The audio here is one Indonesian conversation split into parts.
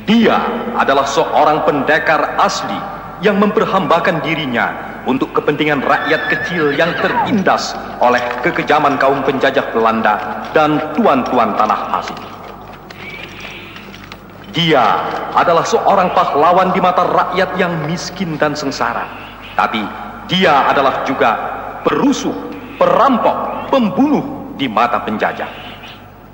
Dia adalah seorang pendekar asli yang memperhambakan dirinya untuk kepentingan rakyat kecil yang tertindas oleh kekejaman kaum penjajah Belanda dan tuan-tuan tanah asing. Dia adalah seorang pahlawan di mata rakyat yang miskin dan sengsara. Tapi dia adalah juga perusuh, perampok, pembunuh di mata penjajah.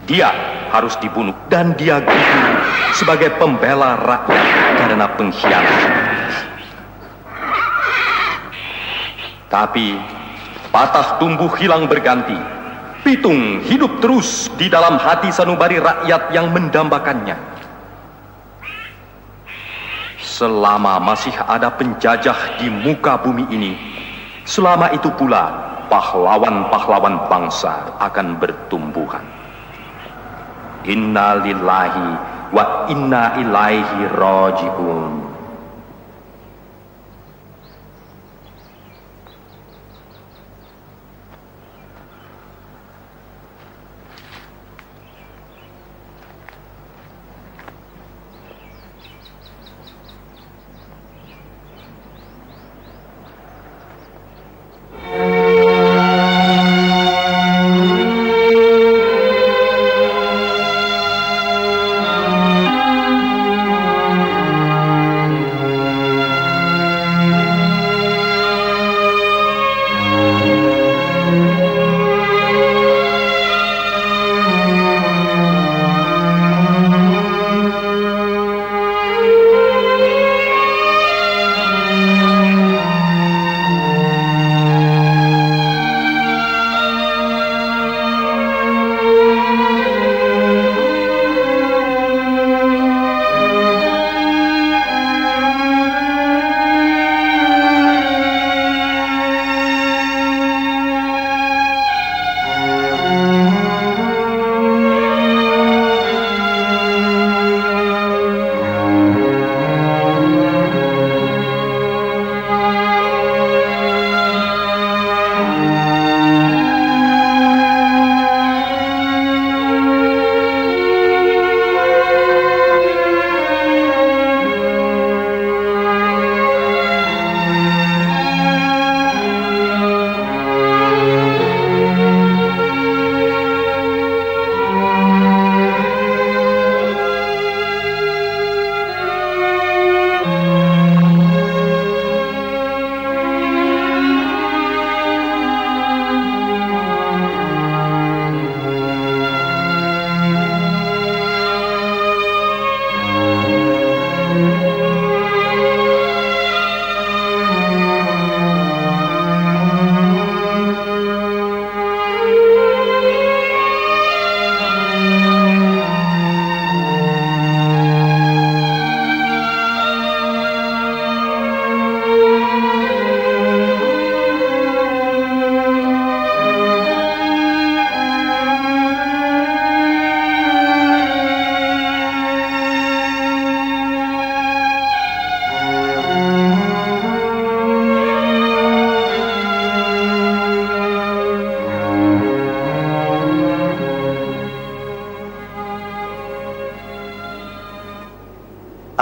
Dia harus dibunuh dan dia gugur sebagai pembela rakyat karena pengkhianat. Tapi patah tumbuh hilang berganti. Pitung hidup terus di dalam hati sanubari rakyat yang mendambakannya. Selama masih ada penjajah di muka bumi ini, selama itu pula pahlawan-pahlawan bangsa akan bertumbuhan. Inna lillahi wa inna ilaihi raji'un.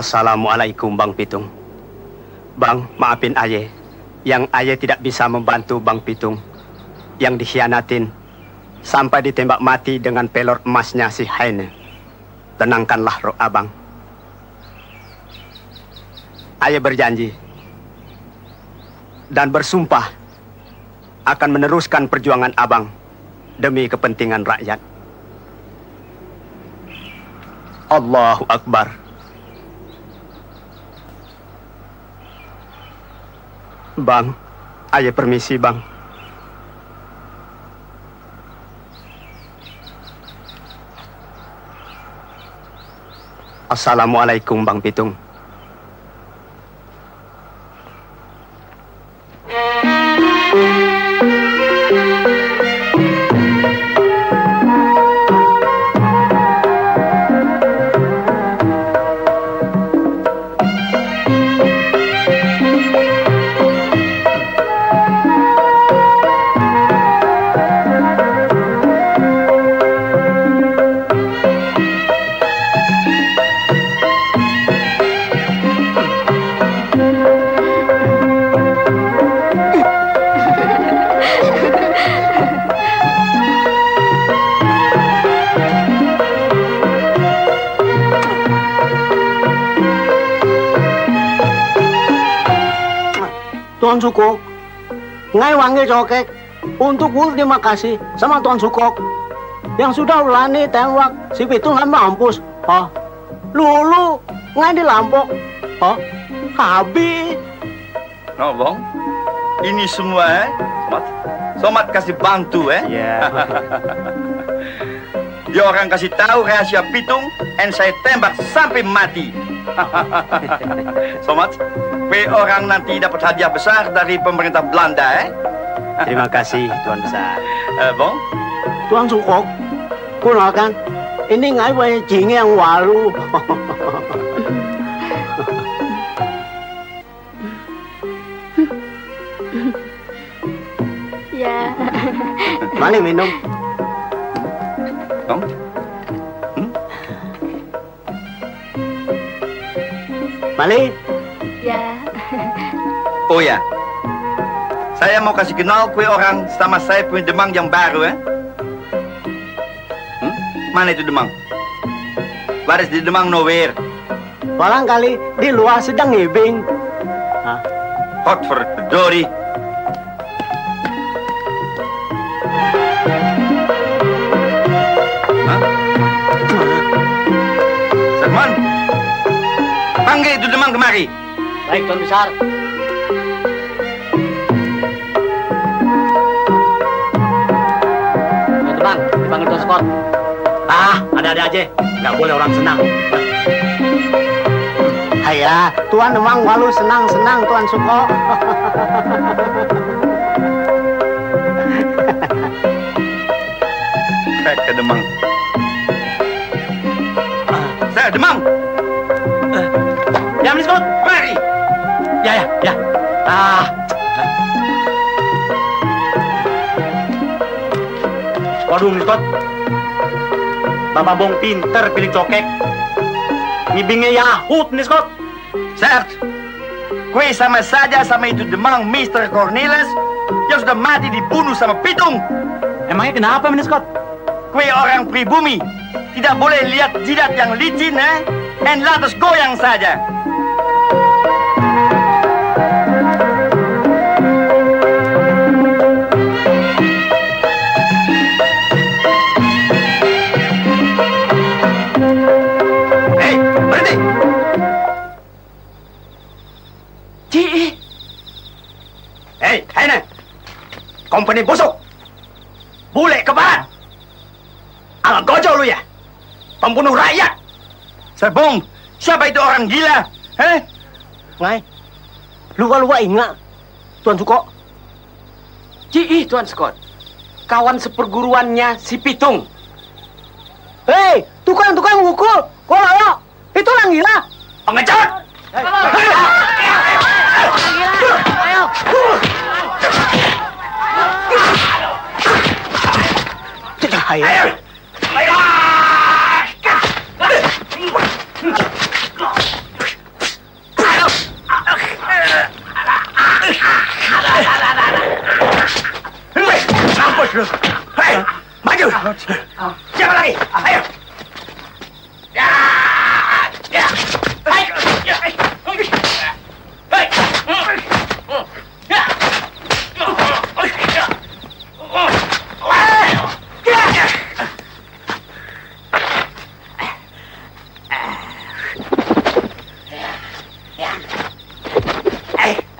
Assalamualaikum Bang Pitung. Bang, maafin Aye. Yang Aye tidak bisa membantu Bang Pitung yang dikhianatin sampai ditembak mati dengan pelor emasnya si Heine. Tenangkanlah roh Abang. Aye berjanji dan bersumpah akan meneruskan perjuangan Abang demi kepentingan rakyat. Allahu Akbar. Bang, Aye permisi Bang. Assalamualaikum Bang Pitung. Tuan Sukok, ngai wangi cokek untuk berterima kasih sama Tuan Sukok yang sudah ulani tembak si Pitung kan mampus. Oh, lulu ngai di Lampok. Oh, habis. No, Bang. Ini semua, Somat kasih bantu, Ya. Dia orang kasih tahu rahasia Pitung, dan saya tembak sampai mati. Somat, orang nanti dapat hadiah besar dari pemerintah Belanda, Terima kasih, Tuan Besar. Bang? Tuan Sukok, gunakan ini ngai wangi jingi yang walu. Ya. Mari minum. Bang? Mari. Ya. Oh ya, saya mau kasih kenal kue orang sama saya punya demang yang baru, Mana itu demang? Baris di demang nowhere. Barangkali di luar sedang ngibing. Hot for Dory. Sermon, panggil itu demang kemari. Baik, Tuan Besar. Teman, dipanggil Tuan Scott. Ada-ada aja. Nggak boleh orang senang. Haya, Tuan emang walu senang-senang Tuan Suko. Ke demang. Saya demang. Ya, Miss Scott. Mari. Ya. Waduh, Miss Scott. Bapak Bong pinter pilih cokek. Ngibingnya Yahut, Miss Scott. Sert, kue sama saja sama itu demang Mr. Cornelis yang sudah mati dibunuh sama Pitung. Emangnya kenapa, Miss Scott? Kue orang pribumi tidak boleh lihat jidat yang licin, dan lantas goyang saja. Hei, berhenti! Hei, company busuk. Bule kebaran. Al gojo lu ya? Pembunuh rakyat. Sebong, siapa itu orang gila? Ngai, lupa ingat Tuan Suko. Tuan Scott. Kawan seperguruannya si Pitung. Hei, tukang mukul. Kok layak? Itu orang gila. Pengecut! Ayo. Ayo. Mampus lu. Hei, maju. Siapa lagi? Ayo.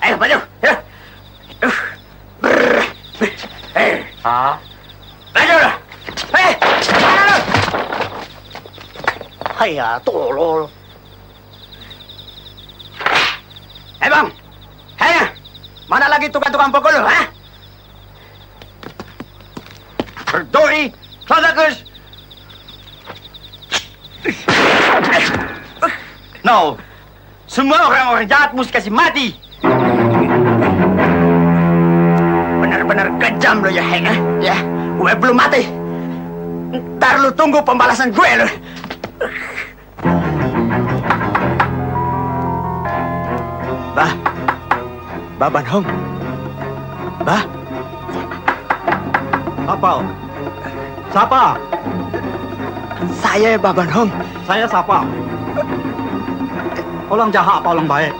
Ayo, maju. Maju dah. Haya, tolol. Bang. Hei, mana lagi tukang-tukang pukul lu, Berdori, Kladakus. No, semua orang-orang jahat mesti kasih mati. Benar-benar kejam lu ya, Heng. Ya, gue belum mati. Ntar lu tunggu pembalasan gue lu. Bah Ban Hong. Bah. Apa? Siapa? Saya Bah Ban Hong. Saya siapa? Orang jahat apa orang baik?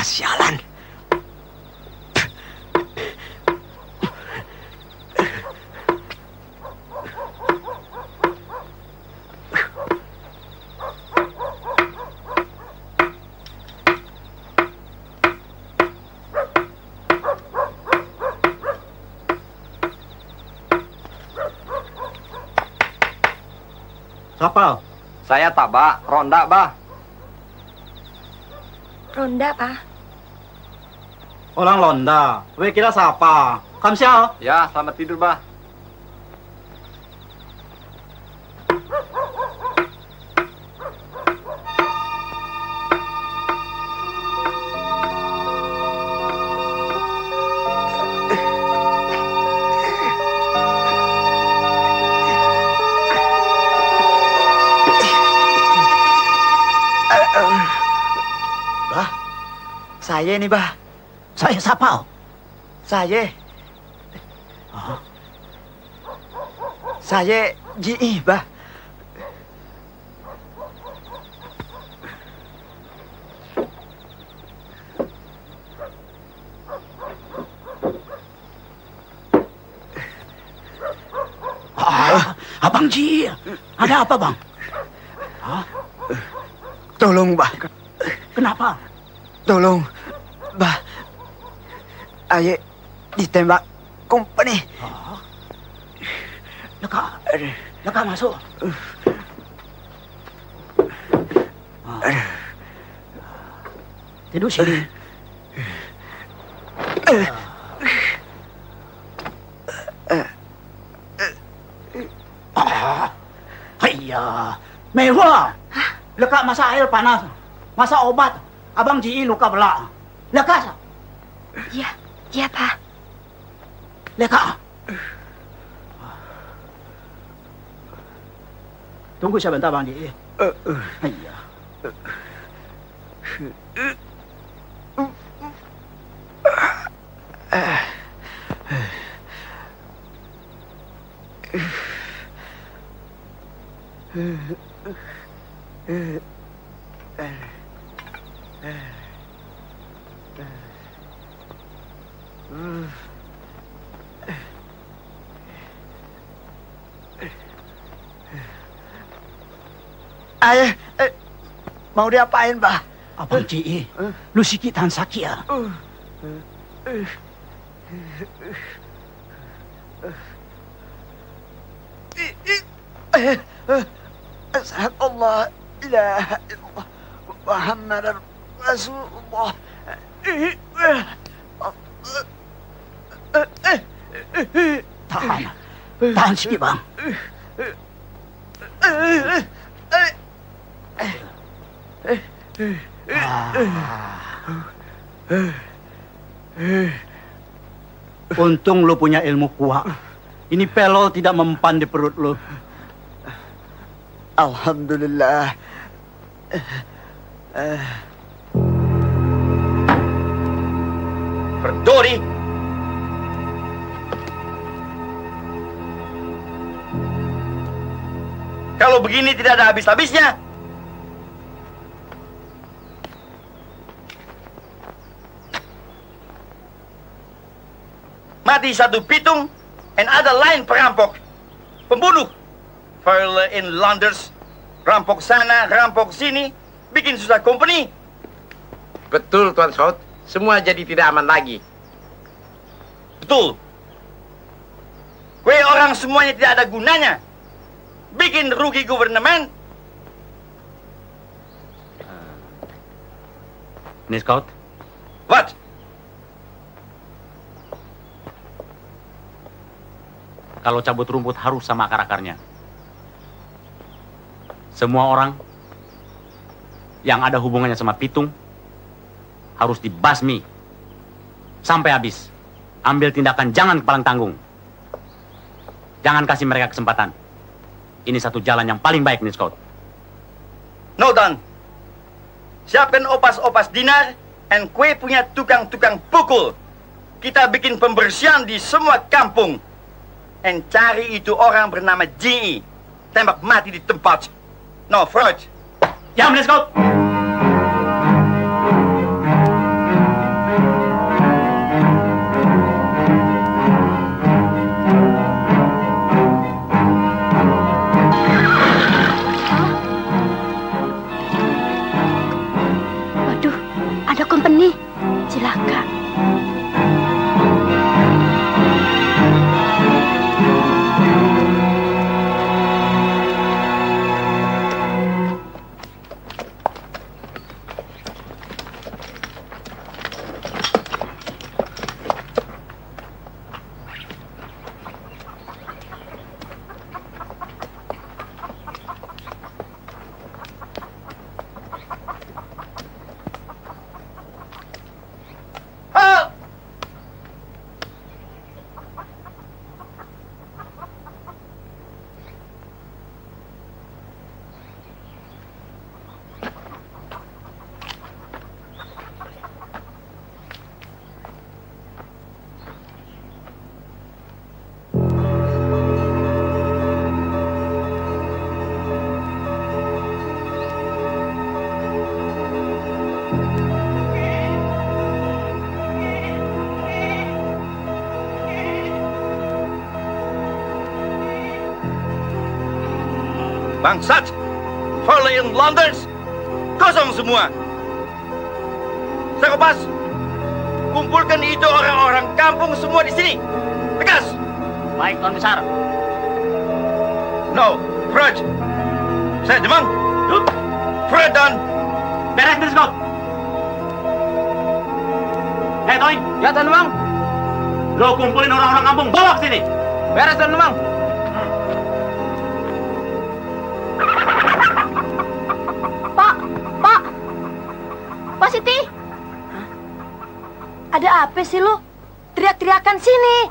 sialan. Siapa? Saya Taba, ronda, Bah. Ronda, Pak. Orang Londa. We kira siapa? Kamu siapa? Ya, selamat tidur, Bah. Saya nih, Bah. Saya siapa? Saya. Saya GI, Bah. Abang Ji. Ada apa, Bang? Tolong, Bah. Kenapa? Tolong, Bah. Ayah ditembak company. Leka masuk. Tidur sini. Hayya, mewah. Leka masa air panas, masa obat. Abang Ji luka belah. Leka. Iya, iya, Pak. Leka. Tunggu sebentar, Bang Ji. Hayya. Ayah, mau diapain, Bah? Abang Ji, lu sikit tahan sakit ya. Allah ilaha illallah Muhammad Rasulullah. Tahan sikit, Bang. Untung lu punya ilmu kuat. Ini pelol tidak mempan di perut lu. Alhamdulillah. Berdori. Kalau begini tidak ada habis-habisnya. Mati satu pitung, and ada lain perampok, pembunuh. File in Londers, rampok sana, rampok sini, bikin susah company. Betul, Tuan Saud. Semua jadi tidak aman lagi. Betul. Kue orang semuanya tidak ada gunanya. Bikin rugi government. Ini Scout, What? kalau cabut rumput harus sama akar-akarnya. Semua orang yang ada hubungannya sama Pitung harus dibasmi sampai habis. Ambil tindakan, jangan kepalang tanggung. Jangan kasih mereka kesempatan. Ini satu jalan yang paling baik nih, Scout. No, Dan. Siapkan opas-opas dinar, and kue punya tukang-tukang pukul. Kita bikin pembersihan di semua kampung. And cari itu orang bernama Ji. Tembak mati di tempat. No, Freud. Ya, Scout. Bangsat! Forlorn Londons! Kosong semua! Sakopas, kumpulkan itu orang-orang kampung semua di sini. Tegas! Baik, Tuan Besar. No, Fred. Saya Demang. Fred dan... Beres, Scott. Toin. Ya, Tuan Demang. Lo kumpulin orang-orang kampung, bawa ke sini. Beres, Tuan Demang. Pak Siti. Ada apa sih lu? Teriak-teriakan sini.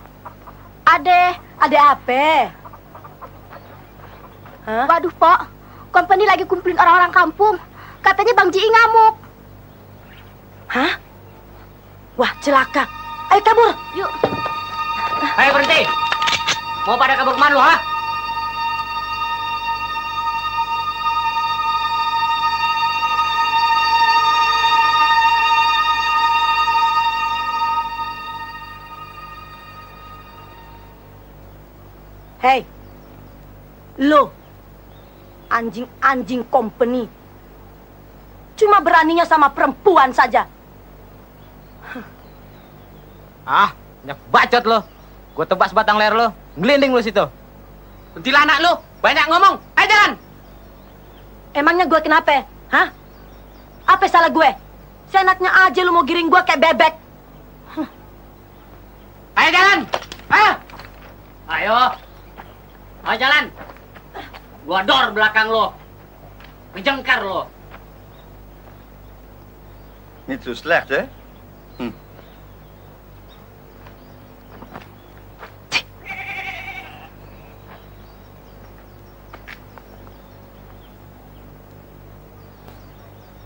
Ada apa? Hah? Waduh, Pak. Company lagi kumpulin orang-orang kampung. Katanya Bang Ji ngamuk. Hah? Wah, celaka. Ayo kabur, yuk. Ayo berhenti. Mau pada kabur kemana lu, ha? Hei, lo, anjing-anjing company, cuma beraninya sama perempuan saja. Ah, banyak bacot lo. Gue tebas batang leher lo, ngelinding lo situ. Kuntilanak lo, banyak ngomong. Ayo jalan. Emangnya gue kenapa? Hah? Apa salah gue? Seenaknya aja lu mau giring gue kayak bebek. Ayo jalan. Ayo. Ayo. Ayo jalan. Gua dor belakang lo. Ngejengkar lo. Niet zo slecht, hè?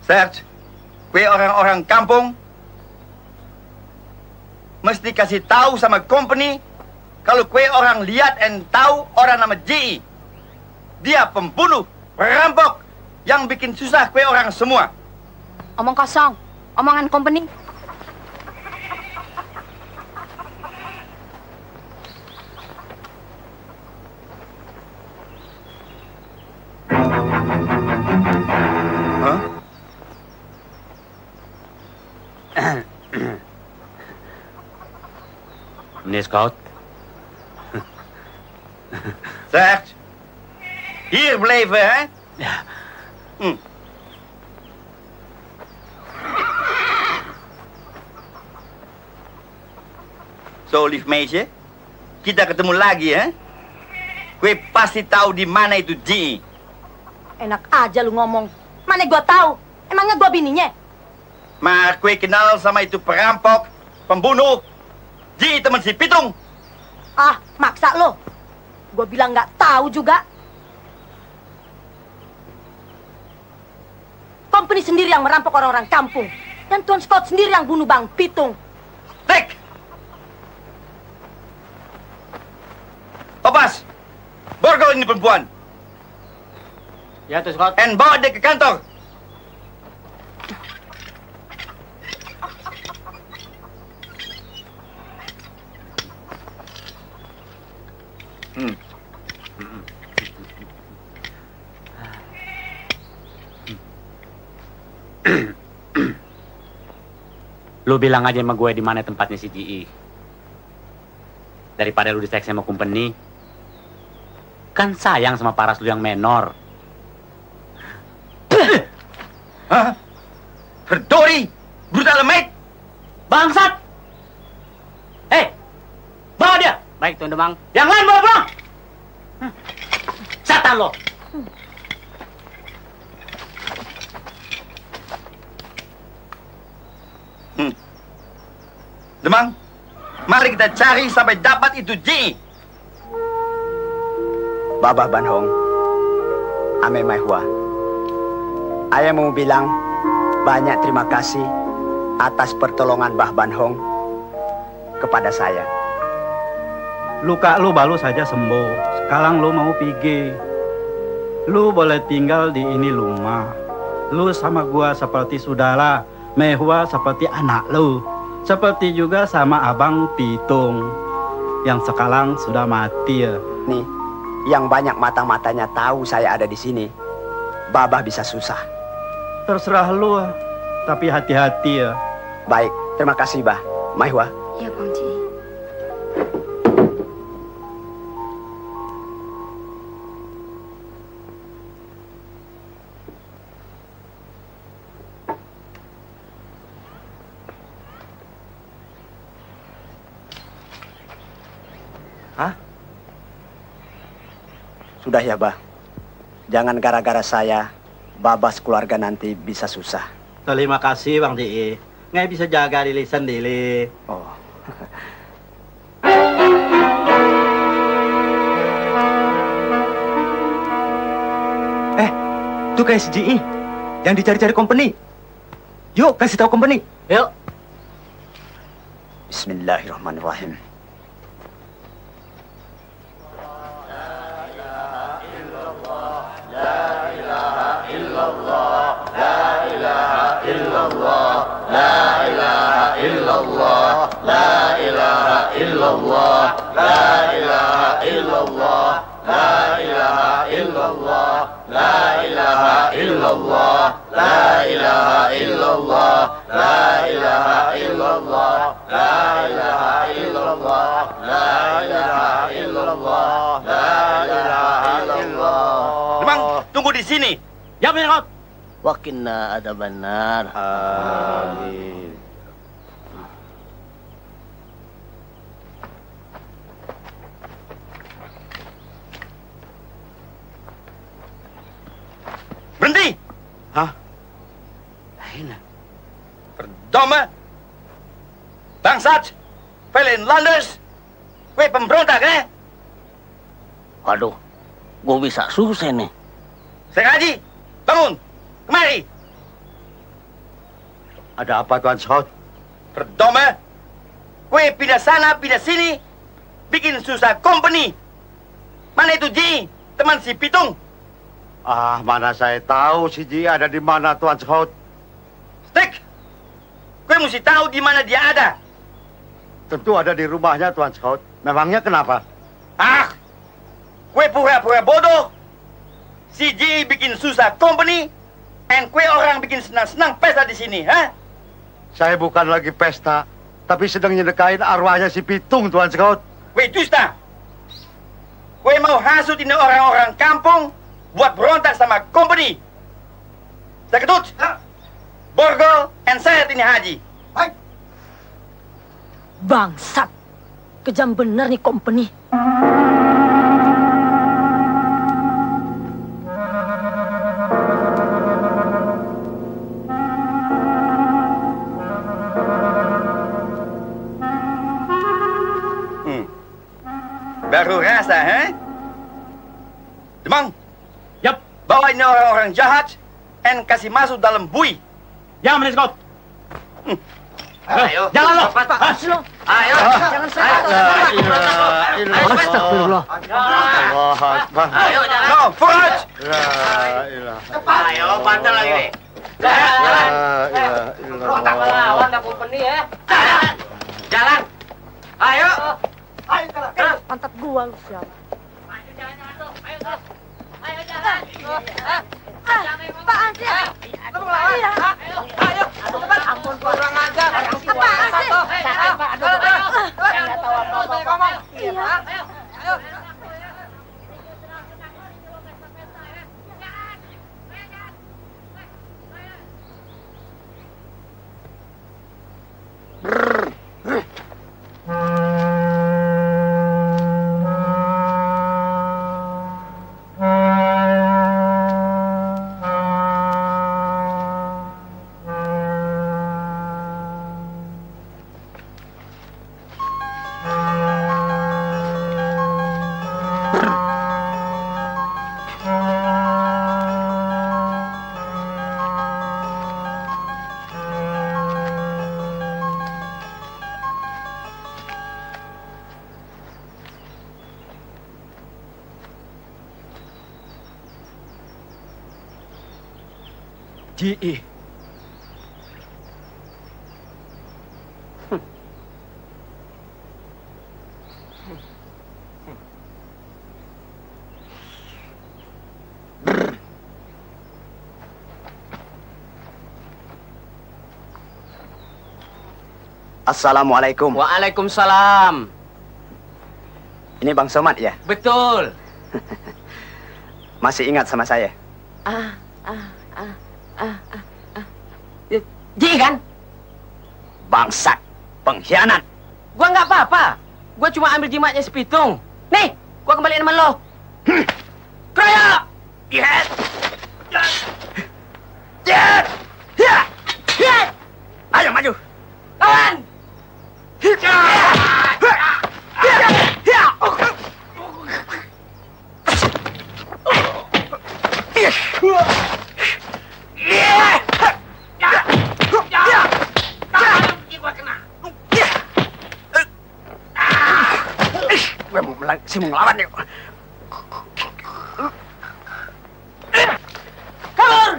Serge, kue orang-orang kampung mesti kasih tahu sama company kalau kue orang lihat dan tahu orang nama Ji. Dia pembunuh, perampok yang bikin susah kue orang semua. Omong kosong, omongan company. Hah? Meneer Scout. Serge, hier blijven, hè? Ja. Zo, lief meisje. Kita ketemu lagi, hè? Kue pasti tahu di mana itu Ji. Enak aja lu ngomong. Mana gua tahu? Emangnya gua bininya? Maar kue kenal sama itu perampok, pembunuh. Ji teman si Pitung. Ah, maksa lo. Gua bilang nggak tahu juga. Company sendiri yang merampok orang-orang kampung. Dan Tuan Scott sendiri yang bunuh Bang Pitung. Tek! Opas, borgol ini perempuan. Ya, Tuan Scott. En bawa dia ke kantor. Lu bilang aja sama gue di mana tempatnya si GE. Daripada lu diseksa sama company. Kan sayang sama paras lu yang menor. Hah? Verdorie, brutale meid. Bangsat! Bawa dia! Baik, Tuan Demang. Yang lain bawa pulang! Setan lo! Demang, mari kita cari sampai dapat itu Ji. Babah Banhong, ame mahua. Ayah mau bilang banyak terima kasih atas pertolongan Bah Banhong kepada saya. Luka lu baru saja sembuh. Sekarang lu mau pergi. Lu boleh tinggal di ini rumah. Lu sama gua seperti saudara, Mehua seperti anak lu. Seperti juga sama Abang Pitung yang sekarang sudah mati ya. Nih, yang banyak mata-matanya tahu saya ada di sini, Babah bisa susah. Terserah lu, tapi hati-hati ya. Baik, terima kasih, Bah. Maihwa. Iya, Bang Ji. Sudah ya, Bah. Jangan gara-gara saya, Babas keluarga nanti bisa susah. Terima kasih, Bang Ji. Nggak bisa jaga diri sendiri. Oh. Itu kayak si Ji yang dicari-cari company. Yuk, kasih tahu company. Yuk. Bismillahirrahmanirrahim. Demang, tunggu di sini. Ya, Menyangkut. Wakinna ada benar. Amin. Berhenti. Hah? Verdomme. Bangsat. Velenlanders. Kue pemberontak, Aduh, gue bisa susah nih. Sengaji, bangun. Kemari. Ada apa, Tuan Saud? Verdomme. Kue pindah sana, pindah sini. Bikin susah company. Mana itu Ji, teman si Pitung? Ah, mana saya tahu si Ji ada di mana, Tuan Saud. Stek. Kue mesti tahu di mana dia ada. Tentu ada di rumahnya, Tuan Saud. Memangnya kenapa? Ah, kue pura-pura bodoh. Si Ji bikin susah company, and kue orang bikin senang-senang pesta di sini, ha? Saya bukan lagi pesta, tapi sedang nyedekain arwahnya si Pitung, Tuan Saud. Kue dusta. Kue mau hasut ini orang-orang kampung buat berontak sama company. Saya ketut. Borgo and Sayat ini Haji. Bangsat. Kejam bener nih company. Baru rasa, ha? Demang, Yap. bawa ini orang-orang jahat and kasih masuk dalam bui. Ya, Menyangkut. Ayo, Jalan lo. Ayo, Jangan Astagfirullah. Allah Akbar. Ayo, jalan. No, forward. La ilaha Ayo, bantal lagi nih. la ilaha illallah. Jalan. Ayo. Pantat gua lu siapa? Apaan sih? Ayo. Ampun, kurang ajar. Apaan sih? Nggak tahu apa-apa. Ayo. Ji. Assalamualaikum. Waalaikumsalam. Ini Bang Somad ya? Betul. Masih ingat sama saya? Ji kan? Bangsat, pengkhianat. Gua nggak apa-apa. Gua cuma ambil jimatnya sepitung. Nih, gua kembaliin sama lo. Kroyok! Yes. Yes. Yes. Yes. Ayo maju. Lawan! Gue mau ngelawan yuk. Kabur!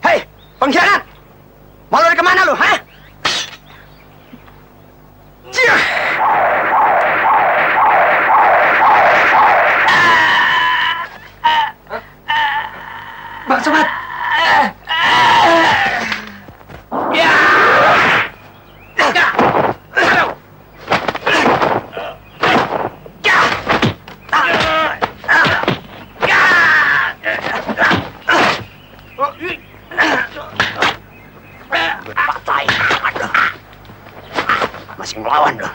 Hei, pengkhianat! Mau lari kemana lu, ha? Bang Somad! Masih ngelawan lu.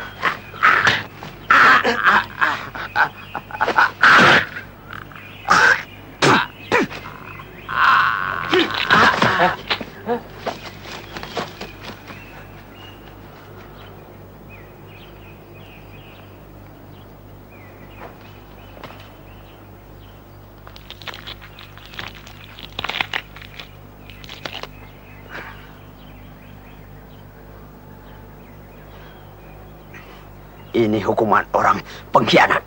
Ini hukuman orang pengkhianat.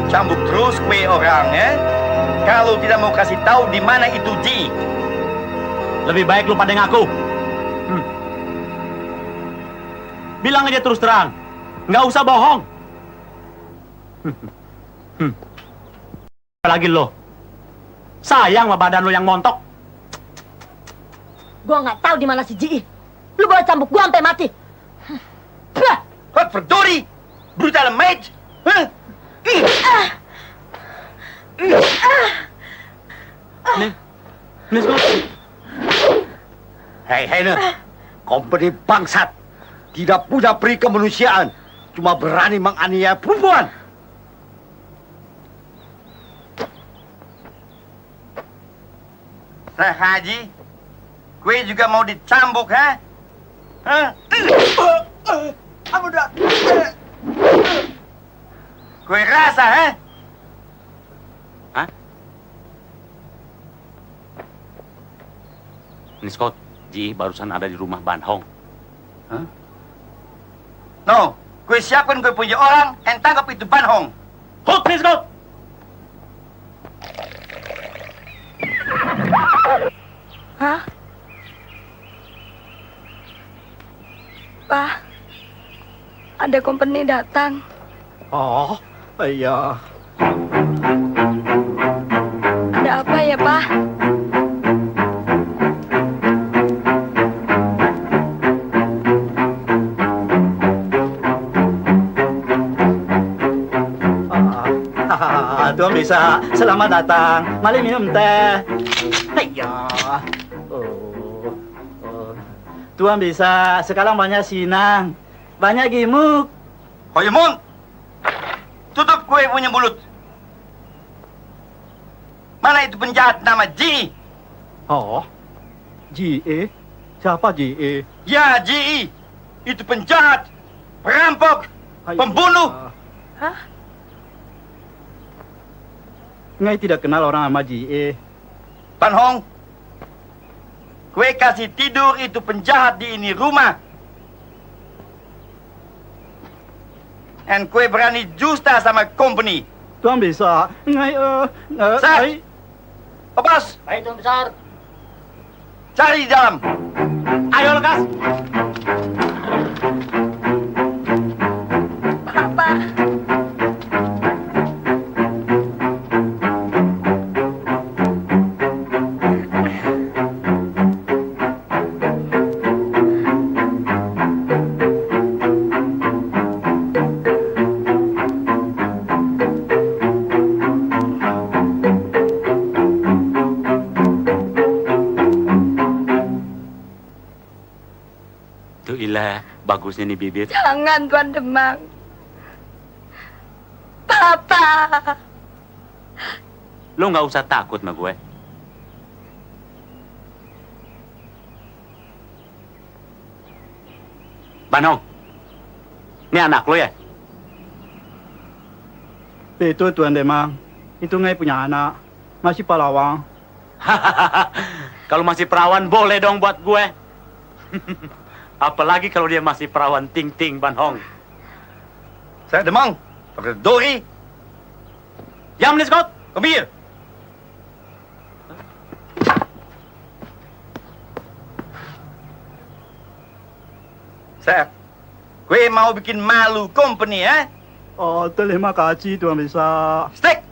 Cambuk terus kue orang, ya? Kalau tidak mau kasih tahu di mana itu Ji. Lebih baik lu pada ngaku. Bilang aja terus terang. Nggak usah bohong. Apalagi lo. Sayang sama badan lo yang montok. Gua nggak tahu di mana si Ji. Lu bawa cambuk gua sampai mati. Wat verdorie! Brutale meid! Huh? Hei, Heine, company bangsat, tidak punya peri kemanusiaan, cuma berani menganiaya perempuan. Nah, Haji, kue juga mau dicambuk, ha? Hah? Kue rasa, ha? Hah? Ini Scott, Ji barusan ada di rumah Ban Hong. Hah? No, kue siapkan kue punya orang, and tangkap itu Ban Hong. Hold, please, Scott! Hah? Pak, ada company datang. Oh, iya. Ada apa ya, Pak? Tuan bisa selamat datang. Mari minum teh. Iya. Tuan bisa sekarang banyak sinang, banyak gemuk. Hoyemon, tutup kue punya mulut. Mana itu penjahat nama Ji? Oh, Ji, Siapa Ji? Ya, Ji. Itu penjahat, perampok, pembunuh. Hah? Ngai tidak kenal orang sama Ji. Ban Hong, kue kasih tidur itu penjahat di ini rumah. Dan kue berani justa sama company. Tuan bisa. Ngai, Sat! Lepas! Baik, Tuan Besar. Cari di dalam. Ayo lekas. Papa. Tuh ilah, bagusnya nih bibit. Jangan, Tuan Demang. Papa. Lo nggak usah takut sama gue. Banong, ini anak lo ya? Betul Tuan Demang. Itu Ngai punya anak. Masih pahlawan. Kalau masih perawan boleh dong buat gue. Apalagi kalau dia masih perawan ting-ting, Ban Hong. Saya Demang, Dr. Dori. Jam nih, Scott. Come here. Saya, kue mau bikin malu company, eh? Oh, terima kasih Tuan Bisa. Stick!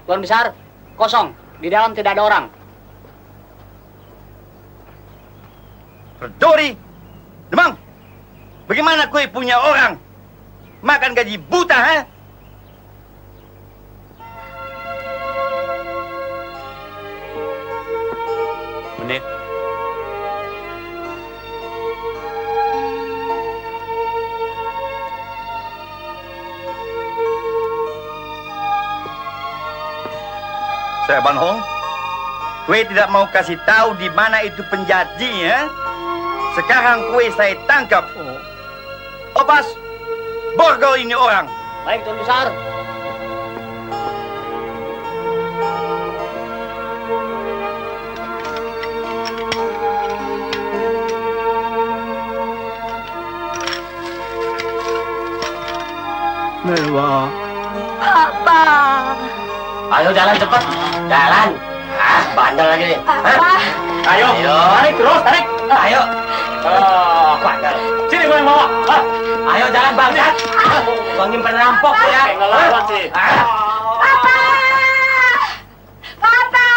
Tuan Besar, kosong. Di dalam tidak ada orang. Dori, Demang, bagaimana kue punya orang? Makan gaji buta, eh? Menit. Saya Ban Hong, kue tidak mau kasih tahu di mana itu penjadinya. Sekarang kue saya tangkap. Opas, borgol ini orang. Baik, Tuan Besar. Mewah. Papa. Ayo jalan cepat. Jalan. Ah, bandel lagi nih. Papa. Ayo, tarik terus, tarik. Ayo. Oh, bandel. Sini gue yang bawa. Ayo jalan bangsat. Bangin perampok ya. Ngelawan sih. Papa. Papa.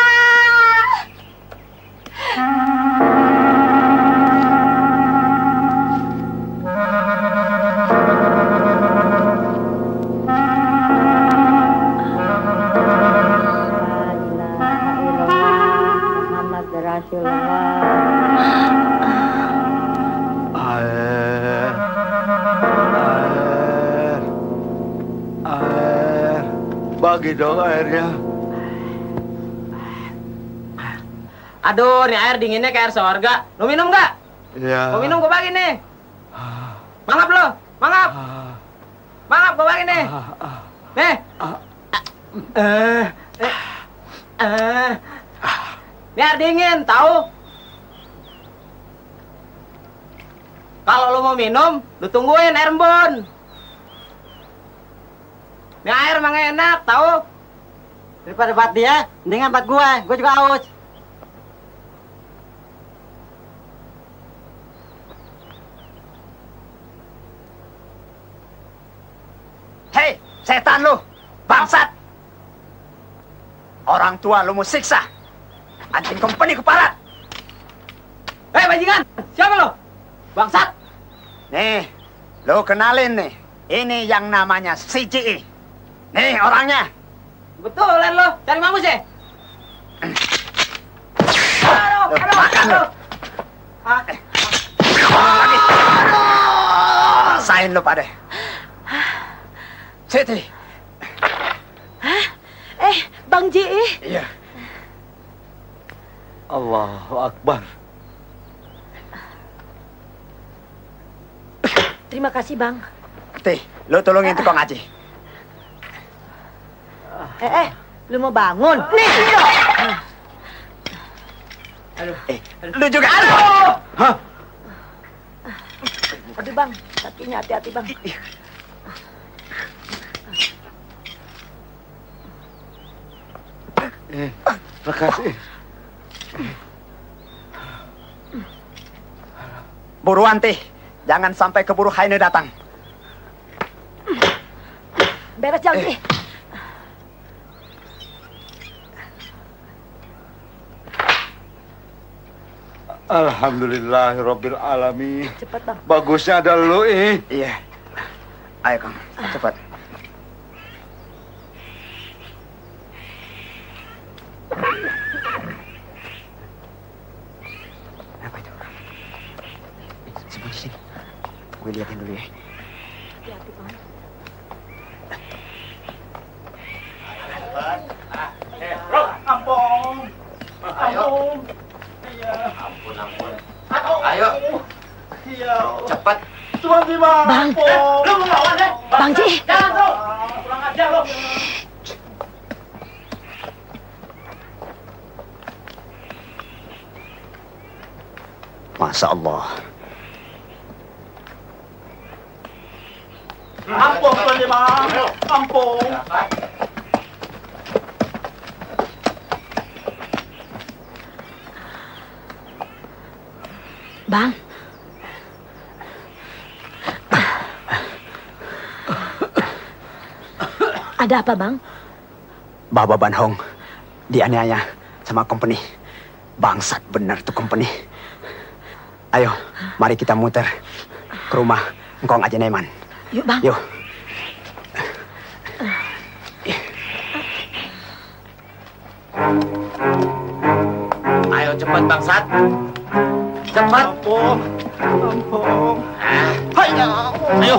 Air. Bagi dong airnya. Aduh, nih air dinginnya kayak air sorga. Lu minum nggak? Iya. Mau minum gue bagi nih. Mangap lo, mangap. Mangap gue bagi nih. Nih. Ini air dingin, tahu? Kalau lo mau minum, lu tungguin air embun. Ini air emang enak, tahu? Daripada buat dia, mendingan buat gue juga haus. Hei, setan lu, bangsat. Orang tua lu mau siksa. Anjing company kepala. Hei bajingan, siapa lo? Bangsat. Nih, lu kenalin nih. Ini yang namanya CGI. Nih orangnya. Betulan lo, cari mamus ya? Aduh, makan lu. Lagi. Rasain lu pada. Siti. Bang Ji. Iya. Allahu Akbar. Terima kasih, Bang. Teh, lo tolongin tukang Haji. Lu mau bangun? Nih! Lu juga. Aduh! Hah? Aduh, Bang. Kakinya hati-hati, Bang. Makasih. Buruan, Teh. Jangan sampai keburu Haine datang. Beres jalan sih. Alhamdulillahirabbil alamin. Cepat, Bang. Bagusnya ada lu, Iya. Ayo, Kang. Cepat. Apa itu? Sembunyi sini. Gue liatin dulu ya. Hati-hati, Bang. Ampun. Ampun. Ayo, Iya. cepat. Tuan Bima. Bang. Lu mau lawan deh. Bang Ji. Jangan tuh. Kurang ajar lo. Masya Allah. Ampun Tuan Bima. Ampun. Bang. Ada apa, Bang? Baba Banhong dianiaya sama company. Bangsat benar tuh company. Ayo, mari kita muter ke rumah Engkong Haji Neman. Yuk, Bang. Yuk. Ayo cepat bangsat. Cepat. Ampun. Ampun. Ayo.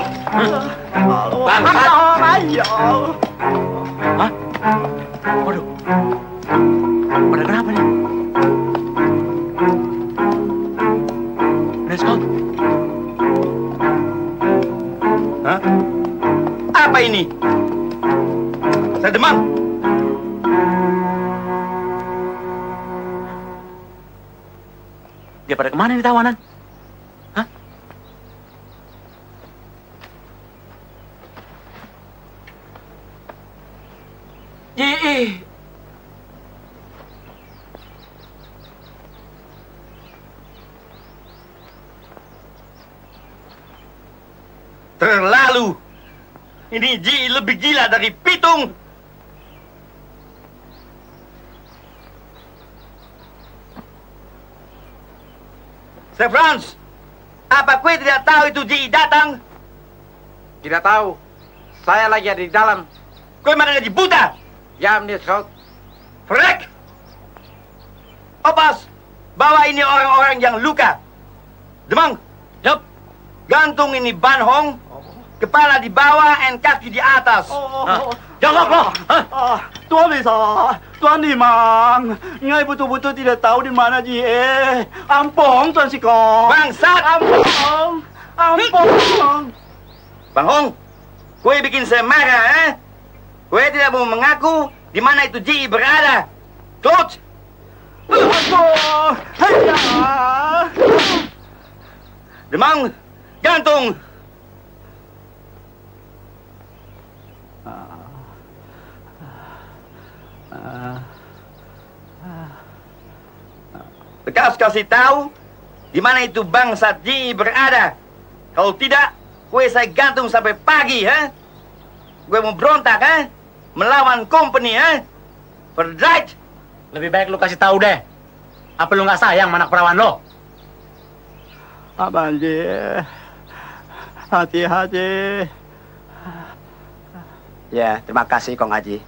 Bangsat. Ayo. Hah? Waduh. Pada kenapa nih? Let's go. Hah? Apa ini? Saya demam. Dia pada kemana nih tawanan? Hah? Ji. Terlalu. Ini Ji lebih gila dari Pitung. Sir Franz, apa kue tidak tahu itu Ji datang? Tidak tahu. Saya lagi ada di dalam. Kue mana jadi buta? Ya, Mr. Scout. Frek! Opas, bawa ini orang-orang yang luka. Demang, Yup. gantung ini Banhong, kepala di bawah dan kaki di atas. Jongkok lo. Tuan bisa, Tuan Dimang, Ngai betul-betul tidak tahu di mana Ji. Ampun, Tuan Siko. Bangsat! Ampun, ampun. Banhong, kue bikin saya marah, Kue tidak mau mengaku di mana itu Ji berada. Close! Ampun, hanya. Demang, gantung! Bekas kasih tahu di mana itu bangsat Ji berada. Kalau tidak, kue saya gantung sampai pagi, Gue mau berontak, melawan company, Verdright? Lebih baik lu kasih tahu deh. Apa lu nggak sayang sama anak perawan lo? Abang Ji, hati-hati. Ya, terima kasih Kong Haji.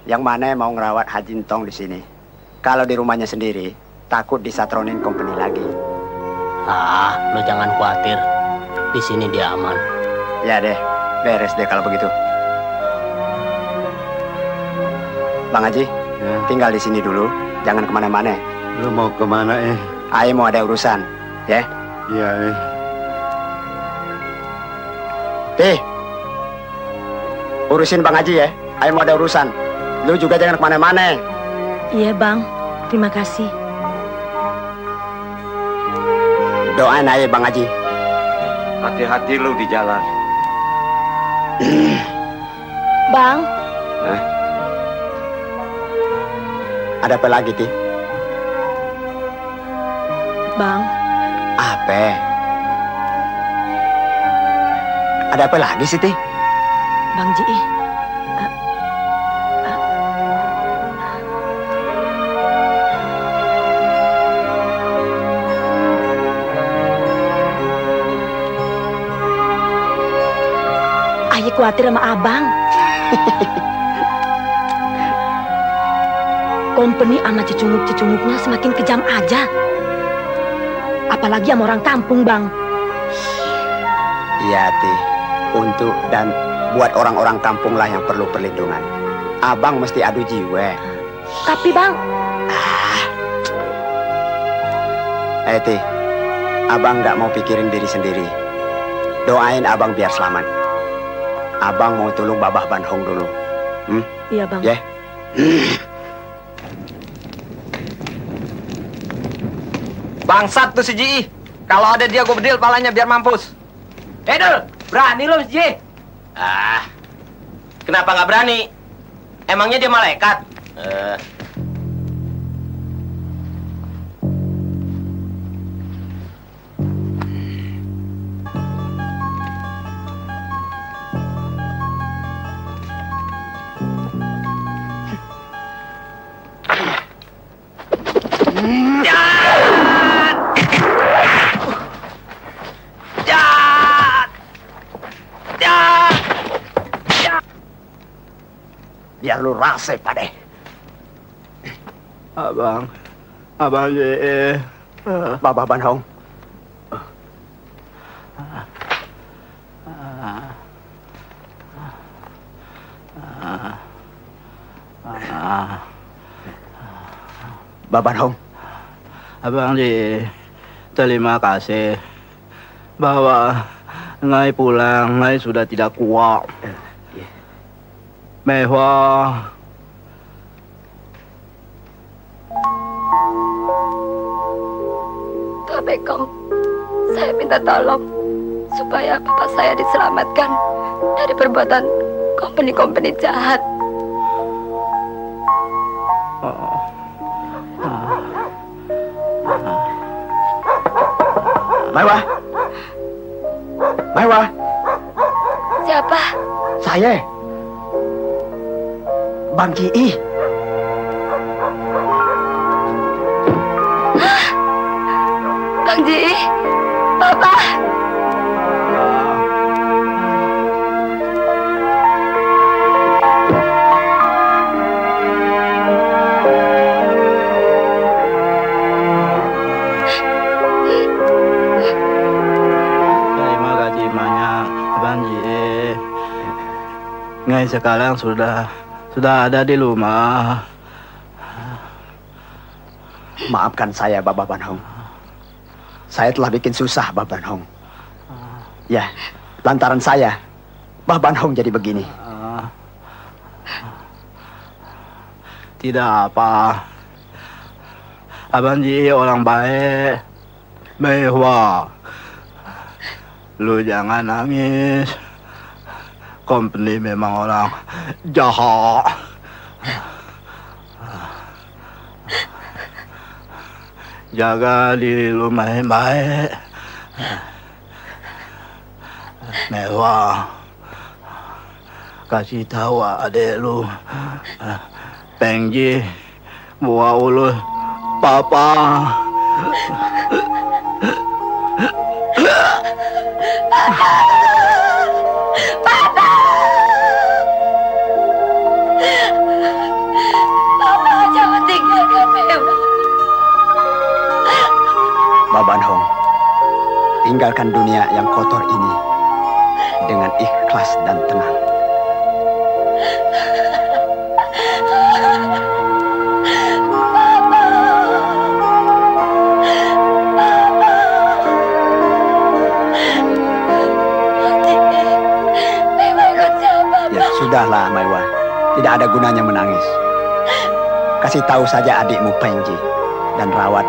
Yang mana mau ngerawat Haji Entong di sini. Kalau di rumahnya sendiri, takut disatronin company lagi. Ah, lo jangan khawatir. Di sini dia aman. Ya deh, beres deh kalau begitu. Bang Haji, tinggal di sini dulu, jangan kemana-mana. Lu mau kemana, Aye mau ada urusan, ya? Iya, Tih, urusin Bang Haji ya. Aye mau ada urusan. Lu juga jangan kemana-mana. Iya bang, terima kasih. Doain aye Bang Haji. Hati-hati lu di jalan. Bang, Ada apa lagi, Ti? bang, Apa? Ada apa lagi sih, Ti? Bang Ji. Ayah khawatir sama abang. Company sama cecunguk-cecunguknya semakin kejam aja. Apalagi sama orang kampung, Bang. Iya, Ti. Untuk dan buat orang-orang kampung lah yang perlu perlindungan. Abang mesti adu jiwa. Tapi, Bang, Ti, abang nggak mau pikirin diri sendiri. Doain abang biar selamat. Abang mau tolong Babah Banhong dulu. iya, Bang. Ya. Bangsat tuh si Ji. Kalau ada dia gue bedil palanya biar mampus. Dul, berani lo si Ji? Kenapa nggak berani? Emangnya dia malaikat? Biar lu rasa, Pade. Abang Ji. Babah Banhong. Babah Banhong. Abang Ji, terima kasih bahwa Ngai pulang, Ngai sudah tidak kuat. Mehwa, Tuan Bekong, saya minta tolong supaya bapak saya diselamatkan dari perbuatan company-company jahat. Maiwa, Siapa? saya. Bang Ji. Bang Ji, Bapak. Terima kasih banyak, Bang Ji. Ngai sekarang sudah ada di rumah. Maafkan saya, Babah Banhong. Saya telah bikin susah, Babah Banhong. Ya, lantaran saya, Babah Banhong jadi begini. Tidak apa. Abang Ji orang baik. Mehwa, lu jangan nangis. Company memang orang jahat. Jaga diri lu baik-baik. Mehwa, kasih tahu adek lu. Pengji, buah ulu, papa. Bapak jangan tinggalkan Mehwa. Babah Banhong, tinggalkan dunia yang kotor ini dengan ikhlas dan tenang. Sudahlah, Maiwa. Tidak ada gunanya menangis. Kasih tahu saja adikmu Pengji dan rawat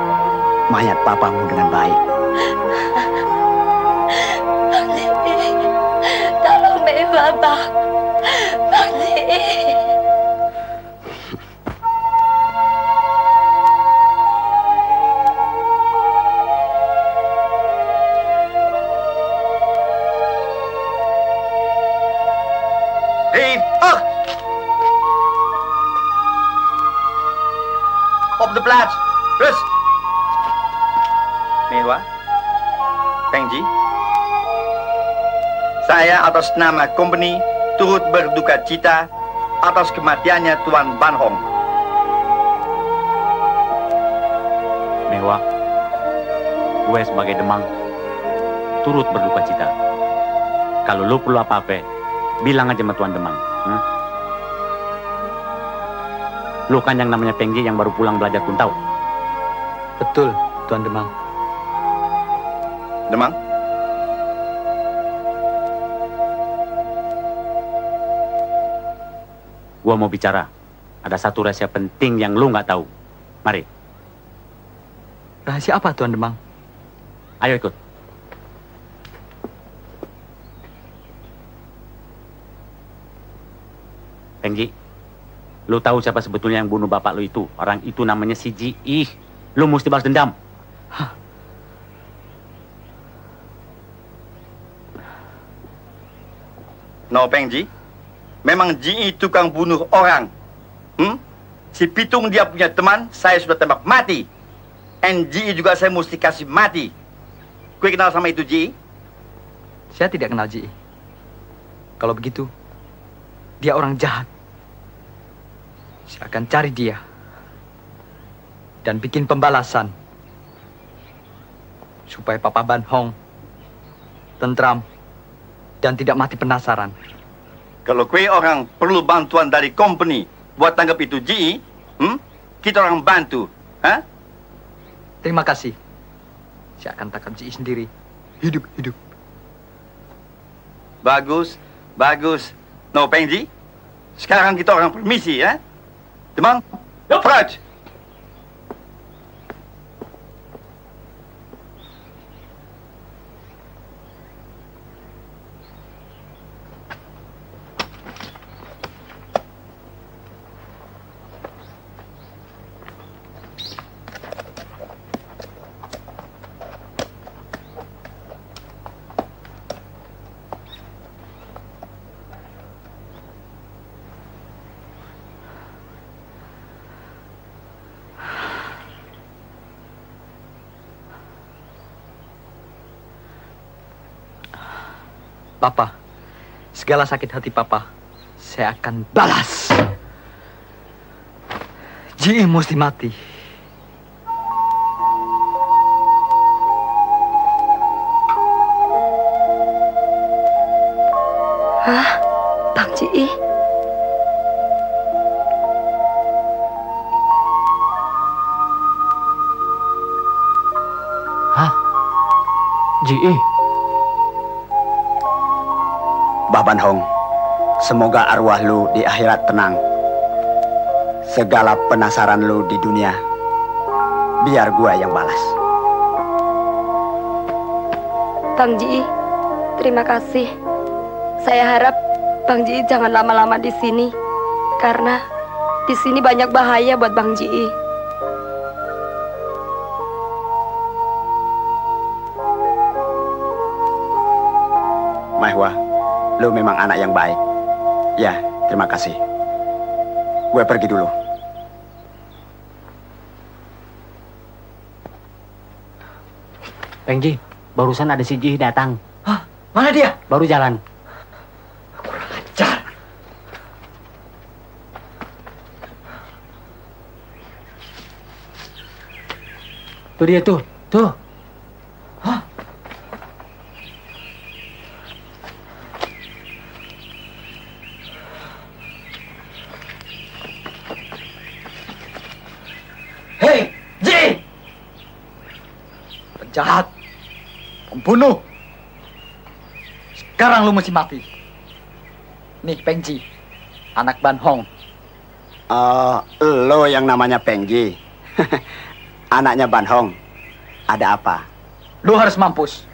mayat papamu dengan baik. Bang Ji, tolong Maiwa, Bang. Bang Ji. Op de plaats. Rust. Maiwa. Pengji. Saya atas nama company turut berduka cita atas kematiannya Tuan Ban Hong. Maiwa, gue sebagai Demang turut berduka cita. Kalau lu perlu apa-apa, bilang aja sama Tuan Demang. Lu kan yang namanya Pengji yang baru pulang belajar kuntau. Betul, Tuan Demang. Demang? Gua mau bicara. Ada satu rahasia penting yang lu nggak tahu. Mari. Rahasia apa, Tuan Demang? Ayo ikut. Pengji, lu tahu siapa sebetulnya yang bunuh bapak lu itu? Orang itu namanya si Ji. Lu mesti balas dendam. No, Pengji. Memang Ji tukang bunuh orang. Si Pitung dia punya teman, saya sudah tembak mati. And Ji juga saya mesti kasih mati. Kue kenal sama itu Ji? Saya tidak kenal Ji. Kalau begitu, dia orang jahat. Saya akan cari dia dan bikin pembalasan supaya Papa Ban Hong tentram dan tidak mati penasaran. Kalau kue orang perlu bantuan dari company buat tanggap itu Ji, kita orang bantu. Terima kasih. Saya akan tangkap Ji sendiri, hidup-hidup. Bagus, bagus. No, Pengji. Sekarang kita orang permisi, ya. Demang, vooruit. Papa, segala sakit hati Papa, saya akan balas. Ji mesti mati. Hah? Bang Ji? Hah? Ji? Ban Hong, semoga arwah lu di akhirat tenang. Segala penasaran lu di dunia, biar gua yang balas. Bang Ji, terima kasih. Saya harap Bang Ji jangan lama-lama di sini, karena di sini banyak bahaya buat Bang Ji. Mahwa, lu memang anak yang baik. Ya, terima kasih. Gue pergi dulu. Pengji, barusan ada si Ji datang. Hah? Mana dia? Baru jalan. Kurang ajar. Tuh dia tuh, tuh. Hah? Hei, Ji! Penjahat! Pembunuh! Sekarang lu mesti mati. Nih, Pengji. anak Ban Hong. Lo yang namanya Pengji. Anaknya Ban Hong. Ada apa? Lu harus mampus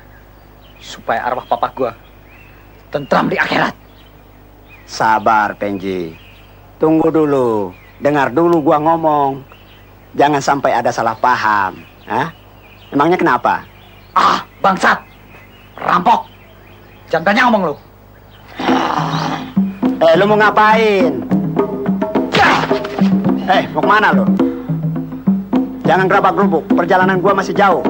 supaya arwah papa gua tentram di akhirat. Sabar, Pengji. Tunggu dulu. Dengar dulu gua ngomong. Jangan sampai ada salah paham. Hah? Emangnya kenapa? Ah, bangsat. Rampok. Jangan banyak ngomong lu. Lu mau ngapain? Mau kemana lu? Jangan gerabak-gerubuk. Perjalanan gua masih jauh.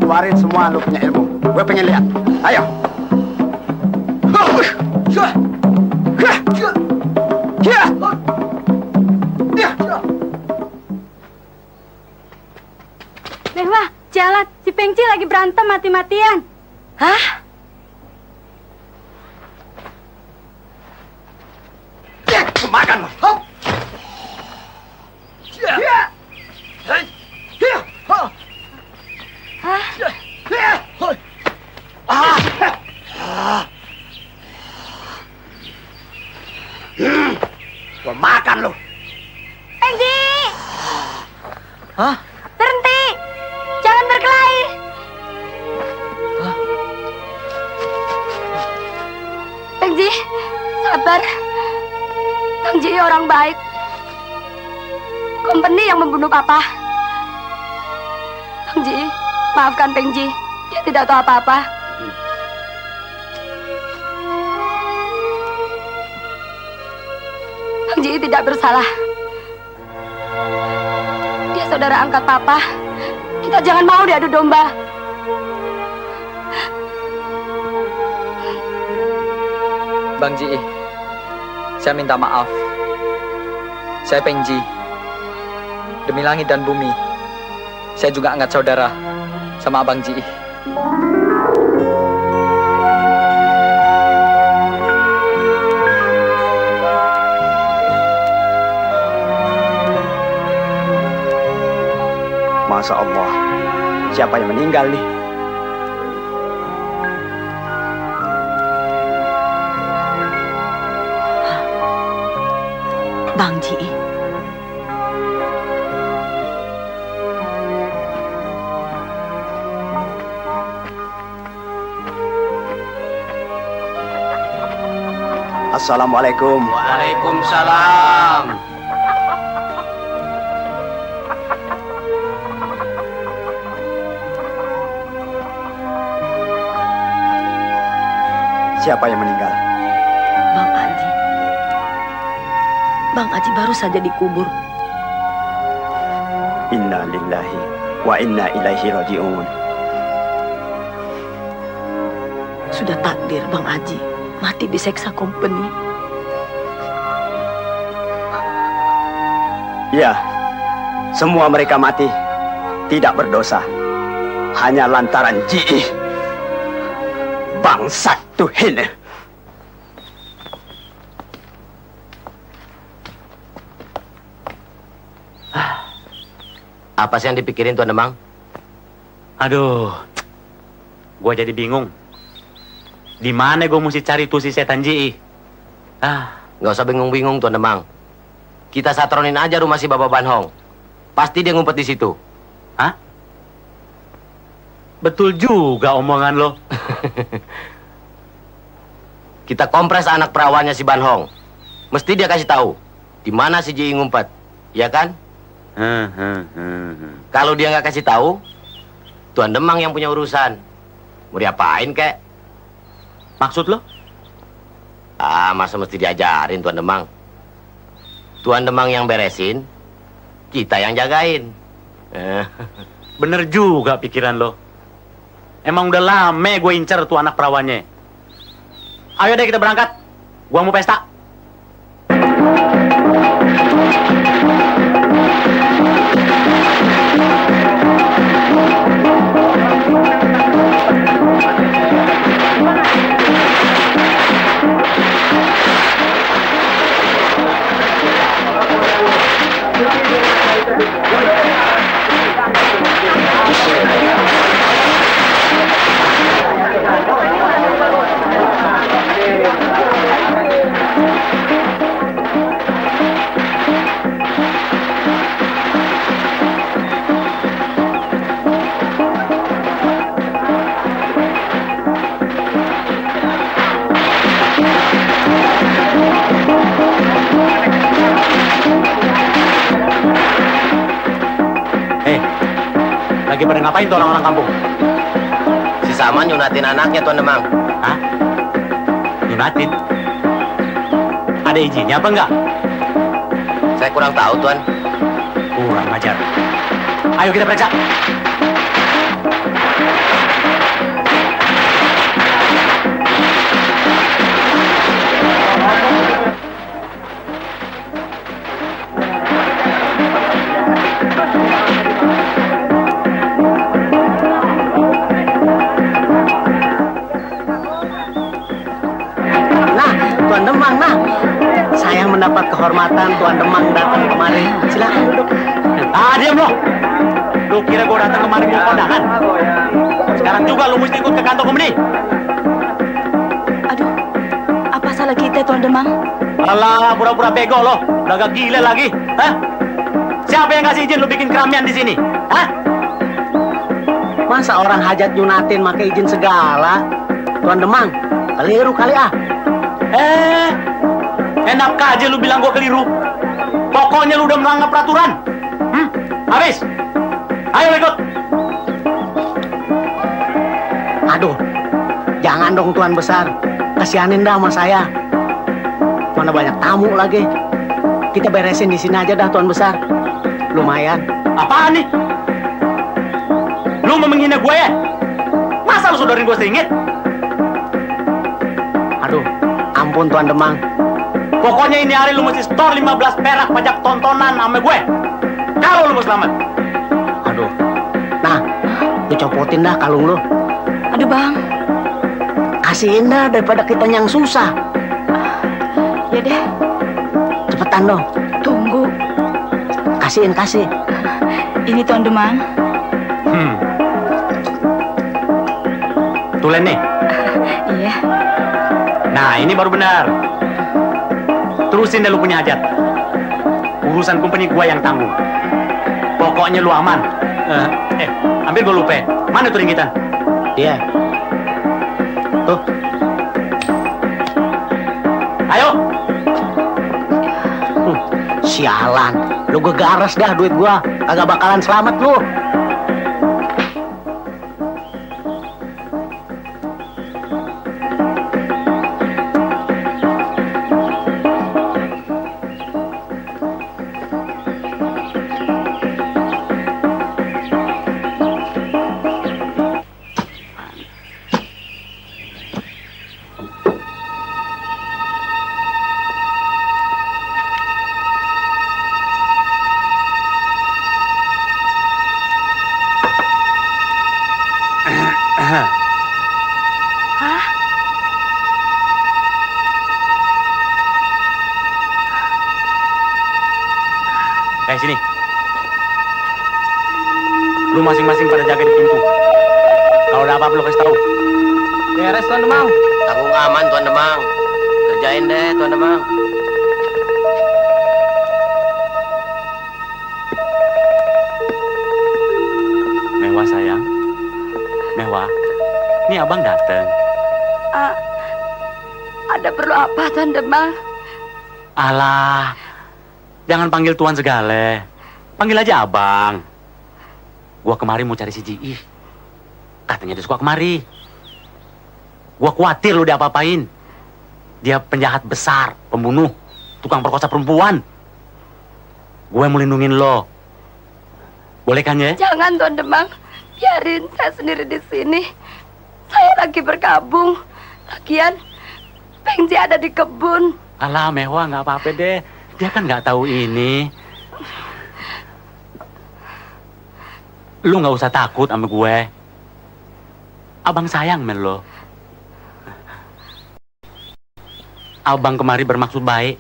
Keluarin semua lu punya ilmu. Gue pengen lihat. Ayo. Wah, jalan. Si Pengji lagi berantem mati-matian. Hah? Makan lu. Gua makan lu. Pengji! Hah? Berhenti! Jangan berkelahi! Pengji, sabar. Pengji orang baik. Kompeni yang membunuh papa. Pengji, maafkan Pengji. Dia tidak tahu apa-apa. Pengji tidak bersalah. Dia saudara angkat papa. Kita jangan mau diadu domba. Bang Ji, saya minta maaf. Saya Pengji. Demi langit dan bumi, saya juga angkat saudara sama Abang Ji. Masya Allah, siapa yang meninggal nih? Bang Ji. Assalamualaikum. Waalaikumsalam. Siapa yang meninggal? Bang Aji. Bang Aji baru saja dikubur. Inna lillahi wa inna ilaihi raji'un. Sudah takdir Bang Aji mati diseksa kompeni. Ya, semua mereka mati tidak berdosa. Hanya lantaran Ji. Bangsat Tuhan. Apa sih yang dipikirin Tuan Demang? Aduh, gua jadi bingung. Di mana gua mesti cari tuh si setan Ji? Nggak usah bingung-bingung Tuan Demang. Kita satronin aja rumah si Bapak Ban Hong. Pasti dia ngumpet di situ. Hah? Betul juga omongan lo. Kita kompres anak perawannya si Ban Hong. Mesti dia kasih tahu di mana si Ji ngumpet, ya kan? Kalau dia nggak kasih tahu, Tuan Demang yang punya urusan. Mau diapain kek? Maksud lo? Masa mesti diajarin Tuan Demang? Tuan Demang yang beresin, kita yang jagain. Bener juga pikiran lo. Emang udah lama gue incer tuh anak perawannya. Ayo deh kita berangkat. Gua mau pesta. Lagi pada ngapain tuh orang-orang kampung? Si Saman nyunatin anaknya, Tuan Demang. Hah? Nyunatin? Ada izinnya apa enggak? Saya kurang tahu, Tuan. Kurang ajar. Ayo kita periksa. Nah, Tuan Demang, nah. Saya mendapat kehormatan Tuan Demang datang kemari. Silakan duduk. Ah, diam lo. Lu kira gua datang kemari mau kondangan? Sekarang juga lu mesti ikut ke kantor komuni. Aduh, apa salah kita, Tuan Demang? Alah, pura-pura bego lo. Udah gak gila lagi. Hah? Siapa yang kasih izin lu bikin keramian di sini? Hah? Masa orang hajat nyunatin pakai izin segala? Tuan Demang, keliru kali ah. Enak aja lu bilang gua keliru. Pokoknya lu udah melanggar peraturan. Habis. Ayo ikut. Aduh, jangan dong Tuan Besar. Kasihanin dah sama saya. Mana banyak tamu lagi. Kita beresin di sini aja dah Tuan Besar. Lumayan. Apaan nih? Lu mau menghina gue ya? Masa lu sodorin gue seringit? Aduh, ampun Tuan Demang. Pokoknya ini hari lu mesti store 15 perak pajak tontonan sama gue. Kalau lu mau selamat. Aduh. Nah, lu copotin dah kalung lu. Aduh, Bang. Kasihin dah daripada kita yang susah. Ya deh. Cepetan dong. Tunggu. Kasihin, kasih. Ini Tuan Demang. Tulen nih. Iya. Nah, ini baru benar. Terusin deh lu punya hajat. Urusan company gua yang tanggung. Pokoknya lu aman. Ambil gua lupa. Mana tuh ringgitan? Iya. Tuh. Ayo. Sialan. Lu gegaras dah duit gua. Kagak bakalan selamat lu. Kayak sini. Lu masing-masing pada jaga di pintu. Kalau ada apa-apa lu kasih tahu. Beres Tuan Demang. Tanggung aman, Tuan Demang. Kerjain deh, Tuan Demang. Mewah sayang. Mewah. Ini abang dateng. Ada perlu apa Tuan Demang? Alah. Jangan panggil tuan segala. Panggil aja abang. Gua kemari mau cari si Ji. Katanya dia suka kemari. Gua khawatir lu diapa-apain. Dia penjahat besar, pembunuh, tukang perkosa perempuan. Gue mau lindungin lo. Boleh kan ya? Jangan Tuan Demang. Biarin saya sendiri di sini. Saya lagi berkabung. Lagian Pengji ada di kebun. Alah Mewah, nggak apa-apa deh. Dia kan nggak tahu ini. Lu nggak usah takut sama gue. Abang sayang men lo. Abang kemari bermaksud baik.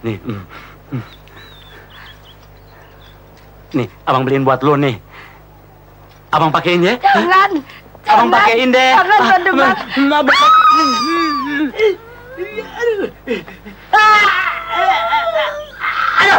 Nih, nih, abang beliin buat lo nih. Abang pakein ya? Jangan. Abang pakein deh. Jangan Tuan Demang. Ayo!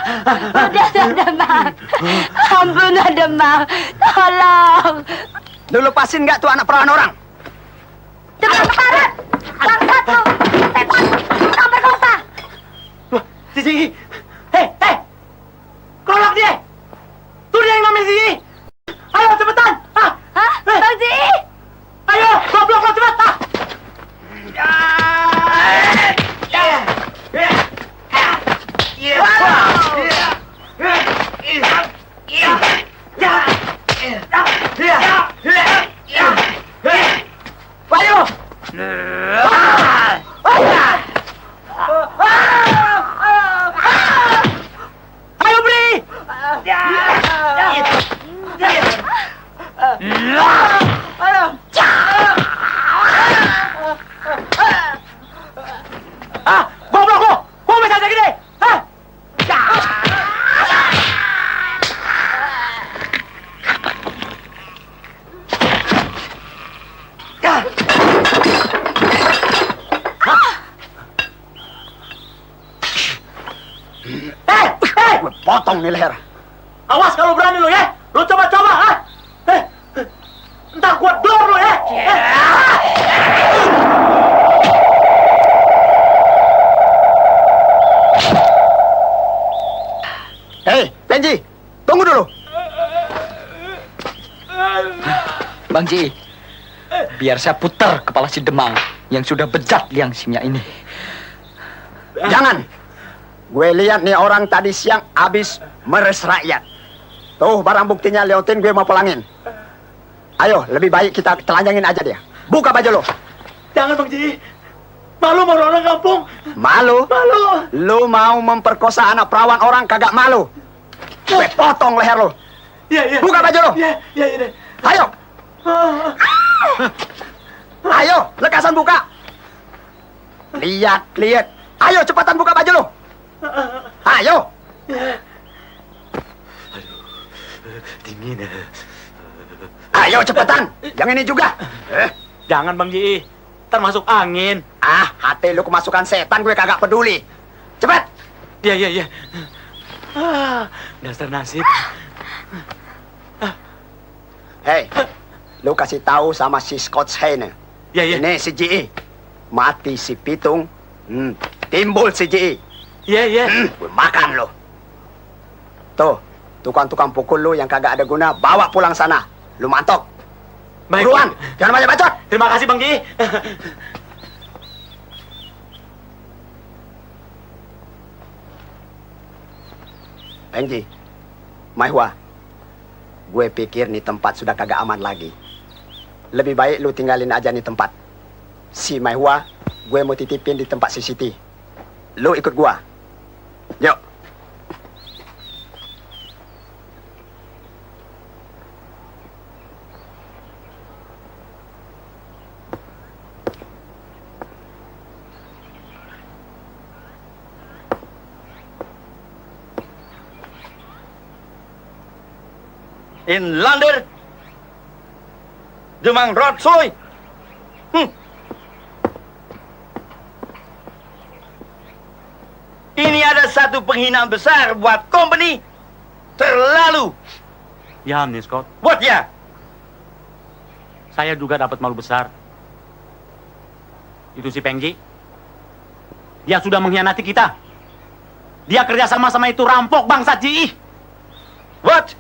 Udah Demang. Ampun Demang. Tolong. Lu lepasin nggak tuh anak perawan orang? Demang kekarat. Bangsat lu. Setan. Tukang perkosa. Cici. Hei. Kolok dia. Tuh dia yang namanya Cici. Ayo cepetan. Hah? Bang Ji. Ayo, goblok lo cepet. Ayo beli. Goblok lo. Gua bisa aja gini. Hah? Gue potong nih leher. Awas kalau berani lo ya. Lo coba-coba, ha? Ntar gua dor lo ya. Hei, Penji, tunggu dulu. Bang Ji, biar saya putar kepala si Demang yang sudah bejat liang simnya ini. Jangan. Gue lihat nih orang tadi siang habis meres rakyat. Tuh barang buktinya Leontin gue mau pulangin. Ayo, lebih baik kita telanjangin aja dia. Buka baju lo. Jangan Bang Ji. Malu mau orang kampung. Malu? Malu. Lu mau memperkosa anak perawan orang kagak malu. Gue potong leher lo. Iya. Buka baju lo. Iya. Ayo. Ayo, lekasan buka. Lihat. Ayo, cepatan buka baju lo. Ayo. Dingin. Ayo, cepetan. Yang ini juga. Jangan Bang Ji. Termasuk angin. Hati lu kemasukan setan gue kagak peduli. Cepet. Iya. Dasar nasib. Hei, lu kasih tahu sama si Scott Heine. Iya. Ini si Ji. Mati si Pitung. Timbul si Ji. Iya. Gue makan lo. Tuh, tukang-tukang pukul lu yang kagak ada guna, bawa pulang sana. Lu mantok. Baik. Buruan, jangan banyak bacot. Terima kasih Bang Ji. Penji, Maihua, gue pikir nih tempat sudah kagak aman lagi. Lebih baik lu tinggalin aja nih tempat. Si Maihua, gue mau titipin di tempat si Siti. Lu ikut gua. Yuk. Inlander Demang Rotsoy. Ini ada satu penghinaan besar buat company. Terlalu. Ya, Nih Scott. What ya? Saya juga dapat malu besar. Itu si Pengji. Dia sudah mengkhianati kita. Dia kerja sama itu rampok bangsa Ji. What?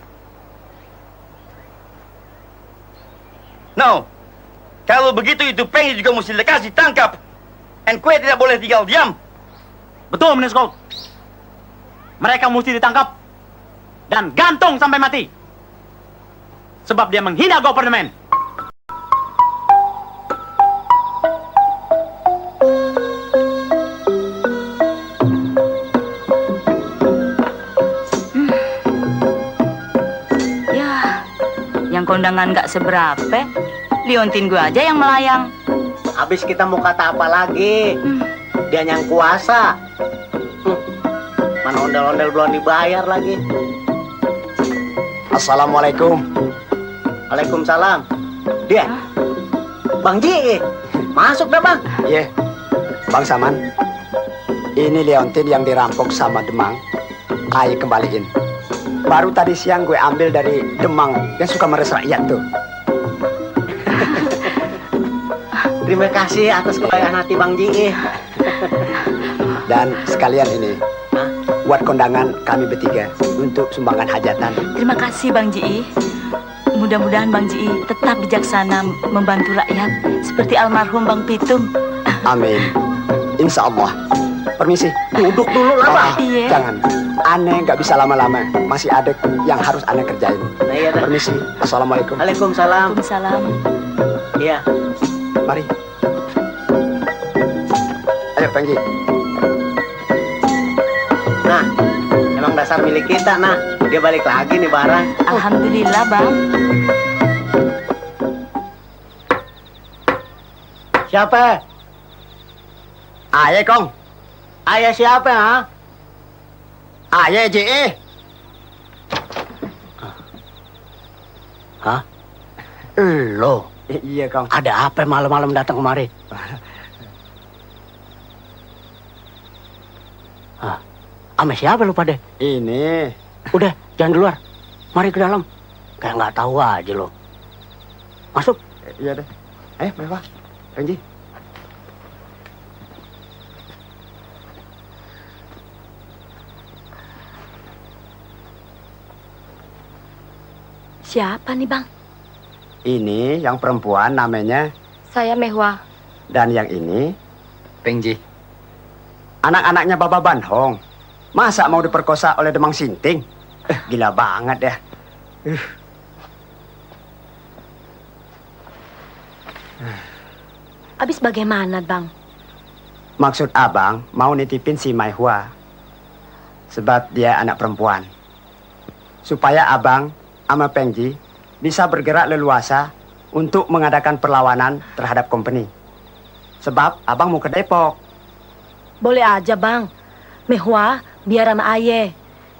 No. Kalau begitu itu Pengji juga mesti lekas ditangkap. And kue tidak boleh tinggal diam. Betul, Nih Scott. Mereka mesti ditangkap dan gantung sampai mati. Sebab dia menghina government. Yang kondangan nggak seberapa, Leontin gue aja yang melayang. Habis kita mau kata apa lagi? Dia yang kuasa. Mana ondel-ondel belum dibayar lagi. Assalamualaikum. Waalaikumsalam. Dia, Bang Ji, masuk dah Bang. Iya, Bang Saman. Ini Leontin yang dirampok sama Demang. Ayo kembaliin. Baru tadi siang gue ambil dari Demang yang suka meres rakyat tuh. Terima kasih atas kebaikan hati Bang Ji. Dan sekalian ini buat kondangan kami bertiga untuk sumbangan hajatan. Terima kasih Bang Ji. Mudah-mudahan Bang Ji tetap bijaksana membantu rakyat seperti almarhum Bang Pitung. Amin. Insya Allah. Permisi. Duduk dulu lah, Bang. Iya. Jangan. Aneh nggak bisa lama-lama. Masih ada yang harus aneh kerjain. Nah, iya, dah. Permisi. Assalamualaikum. Waalaikumsalam. Waalaikumsalam. Iya. Mari. Ayo, Panji. Nah, emang dasar milik kita, nah. Dia balik lagi nih barang. Alhamdulillah, Bang. Siapa? Ayah, Kong. Ayah siapa, ha? Ayah, JE. Hah? Lo? Iya, Kong. Ada apa malam-malam datang kemari? Hah? Sama siapa lu pada? Ini. Udah, jangan di luar. Mari ke dalam. Kayak nggak tahu aja lo. Masuk. Iya deh. Ayo, Mewah. Panji. Siapa nih, Bang? Ini yang perempuan namanya. Saya Mehwa. Dan yang ini Pengji. anak-anaknya Bapak Banhong. Masa mau diperkosa oleh Demang Sinting? Gila banget ya. Abis bagaimana, Bang? Maksud abang mau nitipin si Maihua. Sebab dia anak perempuan. Supaya abang sama Pengji bisa bergerak leluasa untuk mengadakan perlawanan terhadap company. Sebab abang mau ke Depok. Boleh aja, Bang. Mehwa biar sama Aye.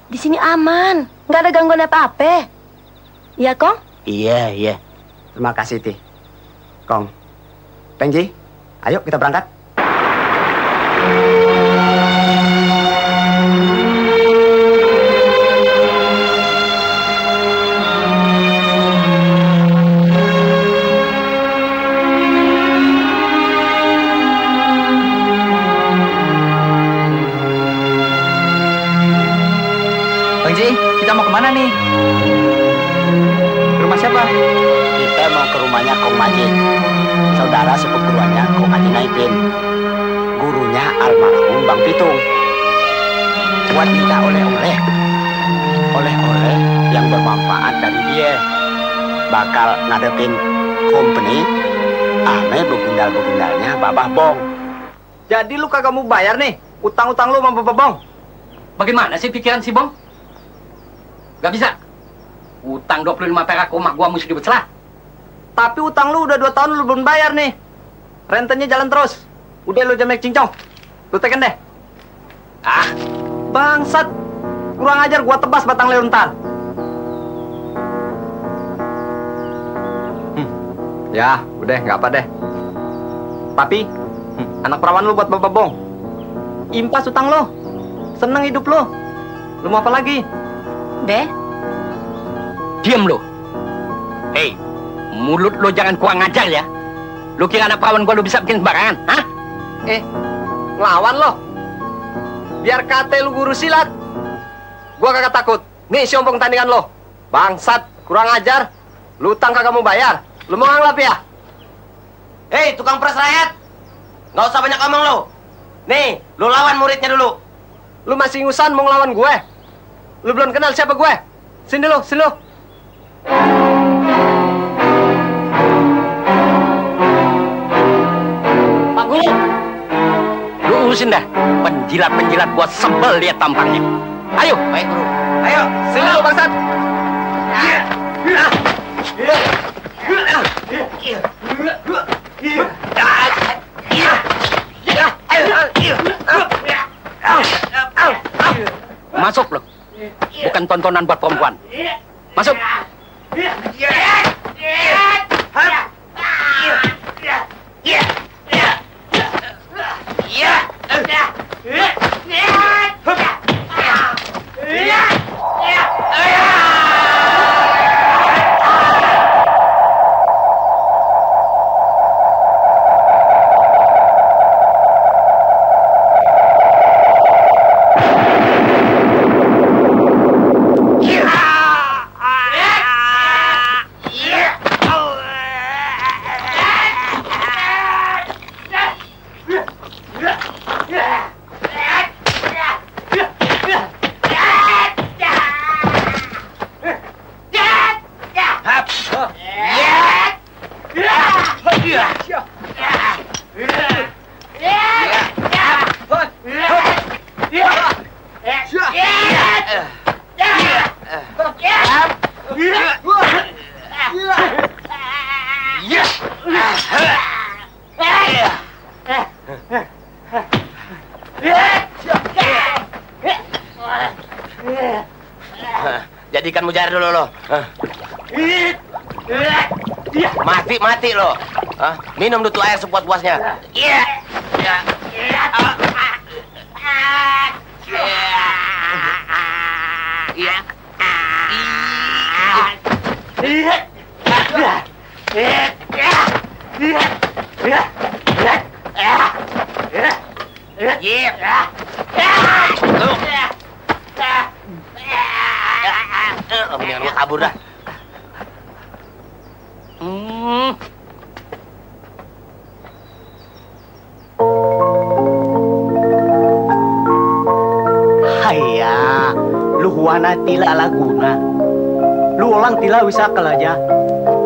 Di sini aman, nggak ada gangguan apa-apa. Iya, Kong? Iya, iya. Terima kasih, Ti. Kong. Pengji, ayo kita berangkat. Bang Ji, kita mau kemana nih? Ke rumah siapa? Kita mau ke rumahnya Kong Majid. Saudara sepupuannya Kong Haji Naipin. Gurunya almarhum Bang Pitung. Buat minta oleh-oleh. Oleh-oleh yang bermanfaat dari dia. Bakal ngadepin company ame begundal-begundalnya Babah Bong. Jadi lu kagak mau bayar nih utang-utang lu sama Bapak Bong? Bagaimana sih pikiran si Bong? Gak bisa. Utang 25 perak rumah gua mesti dibecelah. Tapi utang lu udah 2 tahun lu belum bayar nih. Rentenya jalan terus. Udah lu jamek cincong. Lu teken deh. Ah, bangsat. Kurang ajar gua tebas batang leher ntar. Ya, udah nggak apa deh. Papi, anak perawan lu buat Bapak Bong. Impas utang lo. Seneng hidup lo. Lu mau apa lagi? Be, Diam lo. Hei, mulut lo jangan kurang ajar ya. Lu kira anak perawan gua lu bisa bikin sembarangan, hah? Ngelawan lo. Biar kate lu guru silat. Gua kagak takut. Nih si ompong tandingan lo. Bangsat, kurang ajar. Lu utang kagak mau bayar. Lu mau nganglap ya? Hei, tukang peras rakyat. Nggak usah banyak ngomong lo. Nih, lu lawan muridnya dulu. Lu masih ngusan mau ngelawan gue? Lu belum kenal siapa gue? Sini lo, sini lo. Pak Guru, lu urusin dah. Penjilat-penjilat gua sebel lihat tampangnya. Ayo, Baik, Guru. Ayo, Sini lo, bangsat. masuk lo. Bukan tontonan buat perempuan. Masuk. Jadikan mujair dulu lo. Mati lo. Minum dulu air sepuas-puasnya. Mendingan lu kabur dah. Haya, lu huana tila laguna. Lu orang tila bisa kelaja.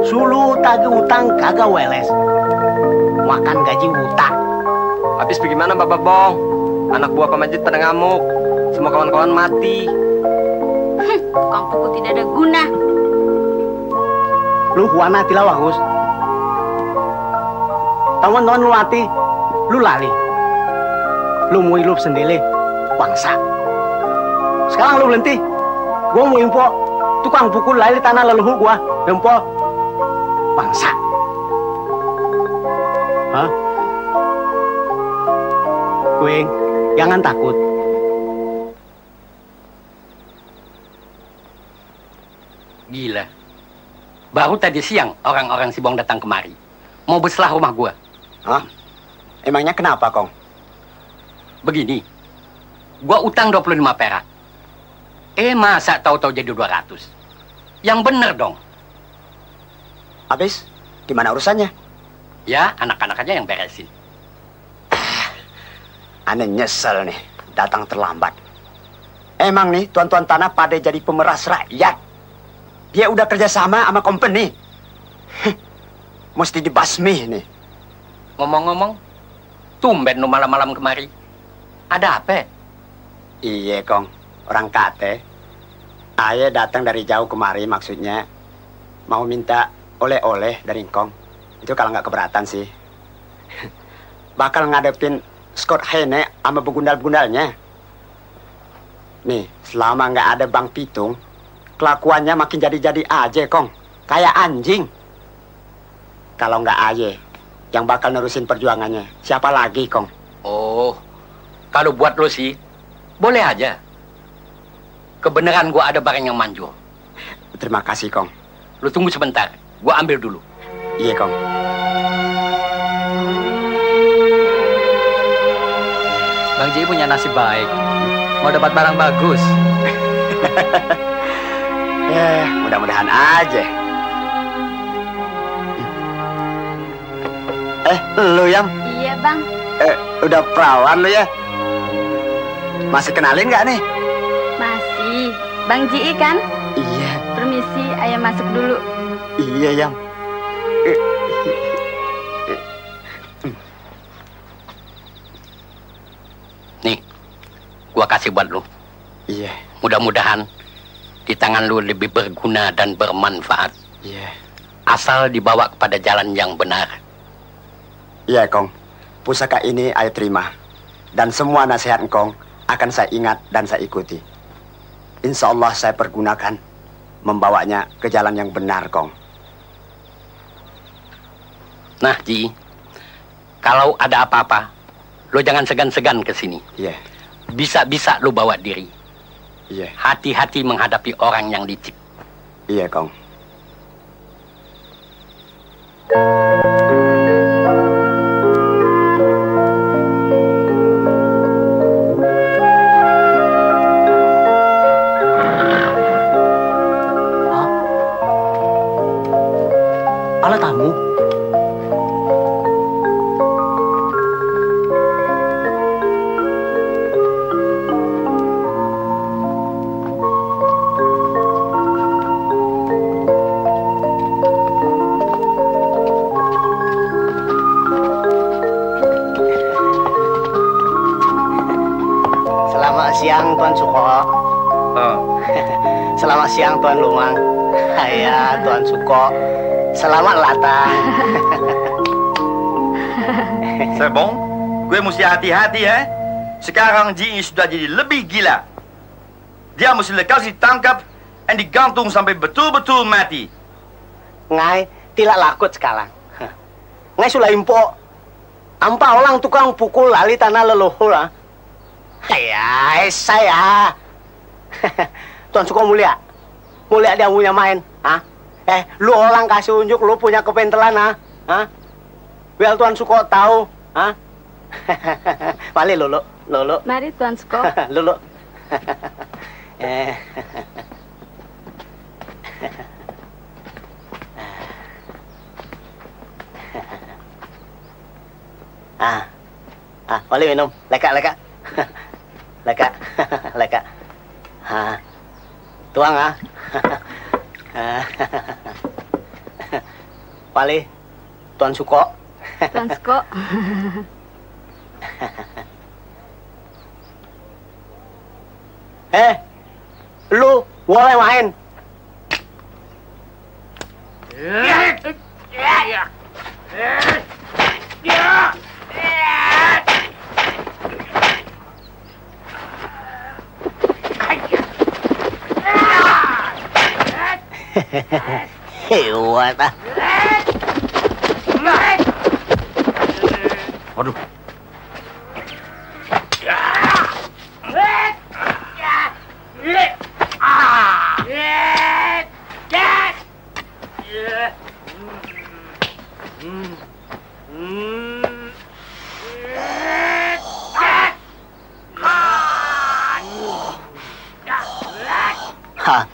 Sulu tagi utang kagak weles. Makan gaji utang. Habis bagaimana Bapak Bong? Anak buah Pak Majid pada ngamuk. Semua kawan-kawan mati. Tukang pukul tidak ada guna. Lu huana tila wagus. Tawan-tawan lu mati, lu lali. Lu mau hidup sendiri, bangsa. Sekarang lu berhenti. Gua mau info, tukang pukul lali tanah leluhur gua. Info, bangsa. Hah? Kuing, jangan takut. Gila. Baru tadi siang orang-orang Sibong datang kemari. Mau beselah rumah gua. Hah? Emangnya kenapa, Kong? Begini. Gua utang 25 perak. Masa tahu-tahu jadi 200? Yang bener dong. Habis, gimana urusannya? Ya, anak-anak aja yang beresin. Aneh nyesel nih, datang terlambat. Emang nih, tuan-tuan tanah pada jadi pemeras rakyat. Dia udah kerjasama sama company. Mesti dibasmi nih. Ngomong-ngomong, tumben lu malam-malam kemari. Ada apa? Iya, Kong. Orang kate. Ayah datang dari jauh kemari maksudnya. Mau minta oleh-oleh dari Kong. Itu kalau nggak keberatan sih. Bakal ngadepin Scott Hene sama begundal-begundalnya. Nih, selama nggak ada Bang Pitung, kelakuannya makin jadi-jadi aja, Kong. Kayak anjing. Kalau nggak aja, yang bakal nerusin perjuangannya, siapa lagi, Kong? Oh, kalau buat lo sih, boleh aja. Kebenaran gua ada barang yang manjur. Terima kasih, Kong. Lu tunggu sebentar, gua ambil dulu. Iya, Kong. Bang Ji punya nasib baik. Mau dapat barang bagus. Mudah-mudahan aja. Lu Yam? Iya, Bang. Udah perawan lu ya? Masih kenalin nggak nih? Masih. Bang Ji kan? Iya. Permisi, ayah masuk dulu. Iya, Yam. Nih, gua kasih buat lu. Iya. Mudah-mudahan di tangan lu lebih berguna dan bermanfaat. Iya. Asal dibawa kepada jalan yang benar. Iya, Kong. Pusaka ini ayah terima. Dan semua nasihat Kong akan saya ingat dan saya ikuti. Insya Allah saya pergunakan membawanya ke jalan yang benar, Kong. Nah, Ji, kalau ada apa-apa, lo jangan segan-segan ke sini. Iya. Bisa-bisa lo bawa diri. Iya. Hati-hati menghadapi orang yang licik. Iya, Kong. Ala tamu. Tuan Suko. Selamat siang Tuan Lumang. Ya, Tuan Suko. Selamat datang. Sebong, gue mesti hati-hati ya. Sekarang Ji sudah jadi lebih gila. Dia mesti lekas ditangkap dan digantung sampai betul-betul mati. Ngai tidak lakut sekarang. Ngai sudah impo. Ampa orang tukang pukul lali tanah leluhur. Ya, saya. Tuan Suko mulia. Mulia dia punya main. Lu orang kasih unjuk lu punya kepentelan. Biar Tuan Suko tahu. Mari Lulu. Mari Tuan Suko. Lulu. Mari minum. Leka. Leka. Tuang Mari Tuan Suko. Tuan Suko. Lu boleh main. Hebat. Waduh.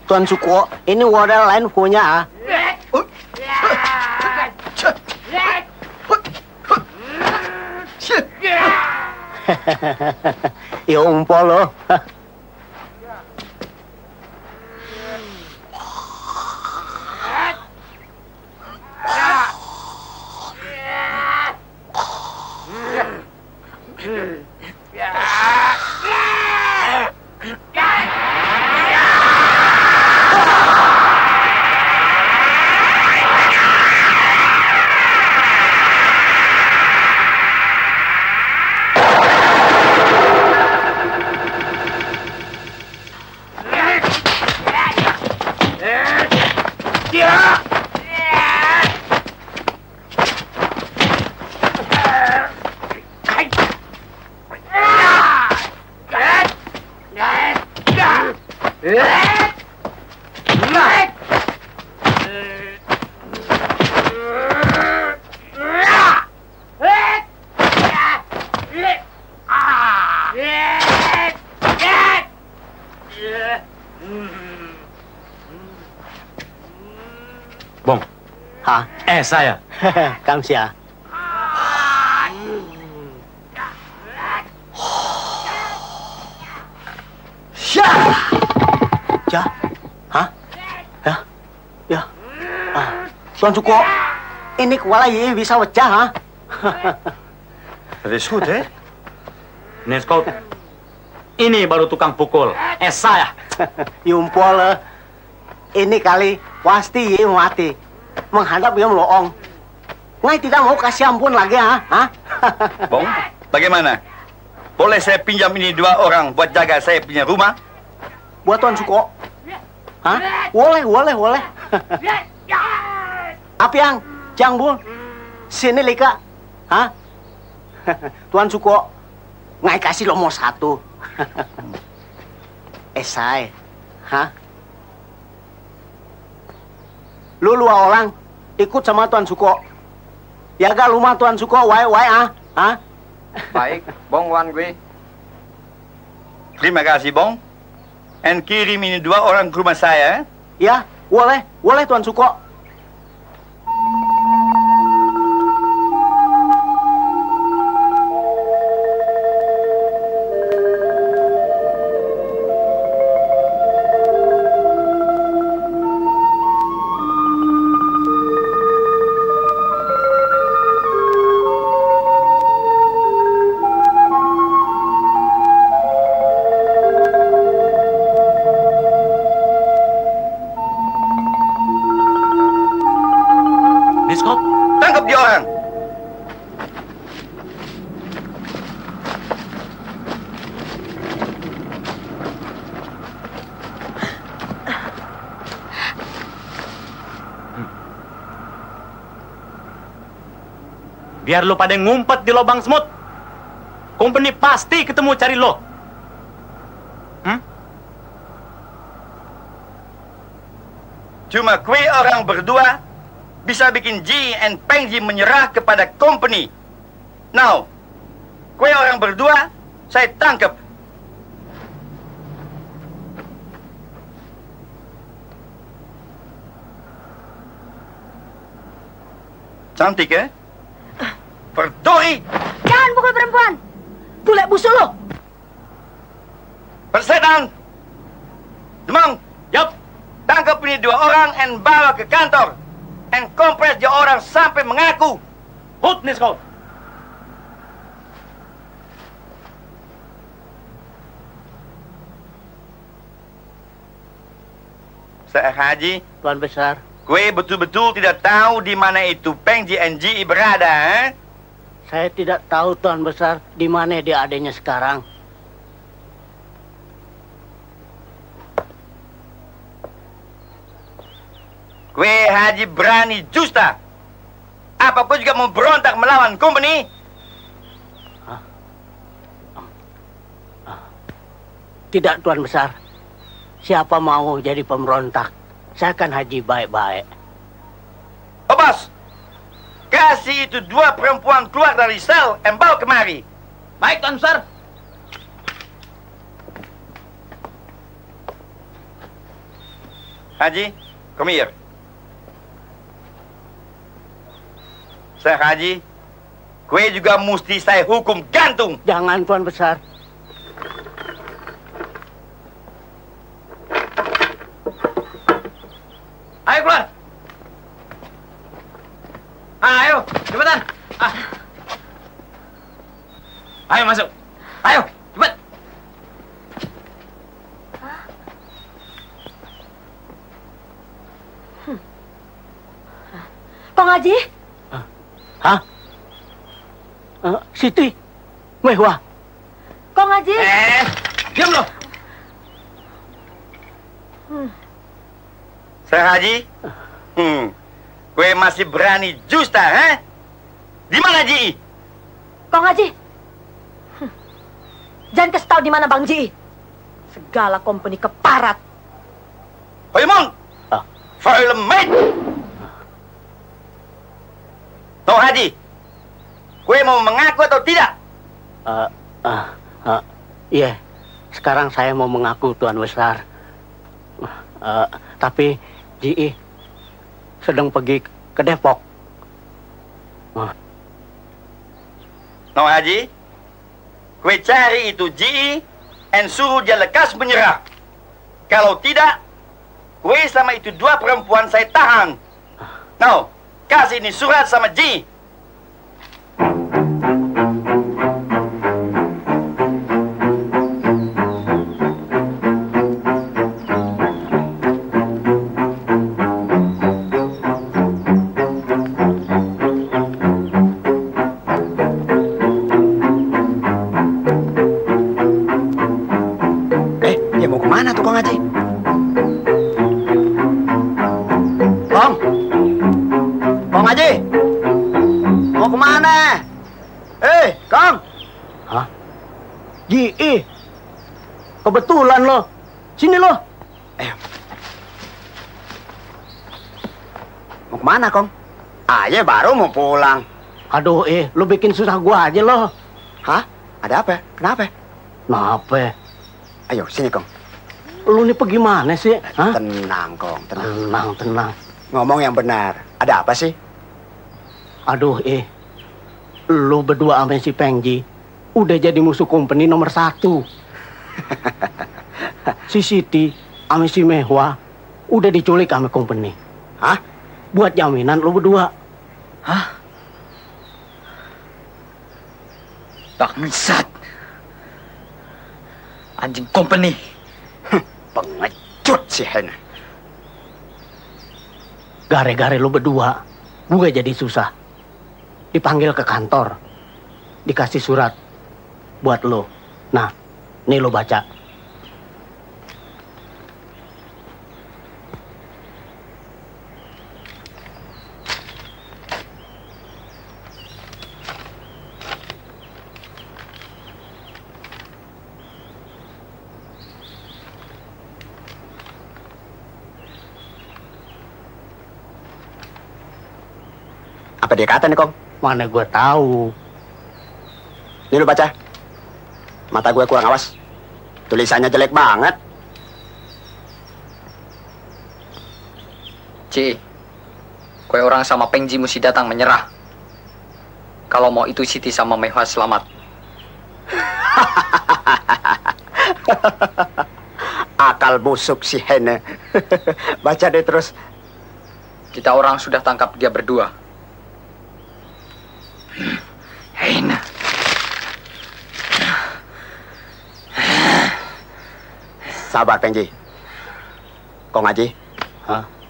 Tuan Suko, ini wadah lain punya. Ya umpol lo. Bong. Saya. Kamsia. Tuan Suko, ini kepala Yi bisa pecah, Reskut, Neskot. Ini baru tukang pukul. Saya. Yumpol, ini kali pasti Yi mati. Menghadap dia meloong. Ngai tidak mau kasih ampun lagi, Bong, bagaimana? Boleh saya pinjam ini 2 orang buat jaga saya punya rumah? Buat Tuan Suko? Boleh. Apiang, Jangbul, sini Lika. Tuan Suko, ngai kasih nomor 1. Esai, Lu 2 orang ikut sama Tuan Suko. Jaga rumah Tuan Suko, wae. Baik, Bong Wan gue. Terima kasih, Bong. And kirim ini 2 orang ke rumah saya. Ya, boleh Tuan Suko. Biar lo pada ngumpet di lubang semut. Company pasti ketemu cari lo. Cuma kue orang berdua bisa bikin Ji and Peng Ji menyerah kepada company. Now, kue orang berdua saya tangkap. Cantik ya? Berduri! Jangan pukul perempuan! Bule busuk lo! Persetan! Demang! Yup! Tangkap ini 2 orang and bawa ke kantor. And kompres dia orang sampai mengaku. Hut nih kau! Saya Haji. Tuan Besar. Kue betul-betul tidak tahu di mana itu Peng Ji and Ji berada, eh? Saya tidak tahu Tuan Besar di mana dia adanya sekarang. Kue Haji berani justa. Apa kau juga mau berontak melawan company? Tidak Tuan Besar. Siapa mau jadi pemberontak? Saya kan Haji baik-baik. Oh bos, kasih itu 2 perempuan keluar dari sel dan bawa kemari. Baik, Tuan Besar. Haji, come here. Saya Haji, kue juga mesti saya hukum gantung. Jangan Tuan Besar. Ayo keluar. Ayo, cepetan. Ayo masuk. Ayo, cepet. Kong Haji? Hah? Siti, Mehwa. Kong Haji? Diam lo. Saya Haji, kue masih berani justa, eh? Di mana Ji? Kong Haji? Jangan kasih tahu di mana Bang Ji. Segala company keparat. Hoymon, film mate. Tuh Haji, kue mau mengaku atau tidak? Iya, sekarang saya mau mengaku Tuan Besar. Tapi Ji sedang pergi ke Depok. No Haji, kue cari itu Ji and suruh dia lekas menyerah. Kalau tidak, kue sama itu 2 perempuan saya tahan. No, kasih ini surat sama Ji. Dia mau kemana tuh Kong Haji? Kong Haji, mau kemana? Kong. Hah? Ji, kebetulan lo. Sini lo. Mau kemana Kong? Aja baru mau pulang. Aduh, lo bikin susah gua aja lo. Hah? Ada apa? Kenapa? Kenapa? Ayo sini Kong. Lu nih pergi mana sih? Hah? Tenang Kong, Tenang. Ngomong yang benar. Ada apa sih? Aduh, lu berdua sama si Pengji udah jadi musuh company nomor 1. Si Siti sama si Mehwa udah diculik sama company. Hah? Buat jaminan lu berdua. Hah? Bangsat. Anjing company. Pengecut sih Hena. Gara-gara lu berdua, gue jadi susah. Dipanggil ke kantor. Dikasih surat buat lo. Nah, nih lo baca. Apa dia kata nih, Kong? Mana gue tahu. Ini lu baca. Mata gue kurang awas. Tulisannya jelek banget. Ci, kue orang sama Pengji mesti datang menyerah. Kalau mau itu Siti sama Mehua selamat. Akal busuk si Hene. Baca deh terus. Kita orang sudah tangkap dia berdua. Hene. Sabar, Pengji. Kong Haji,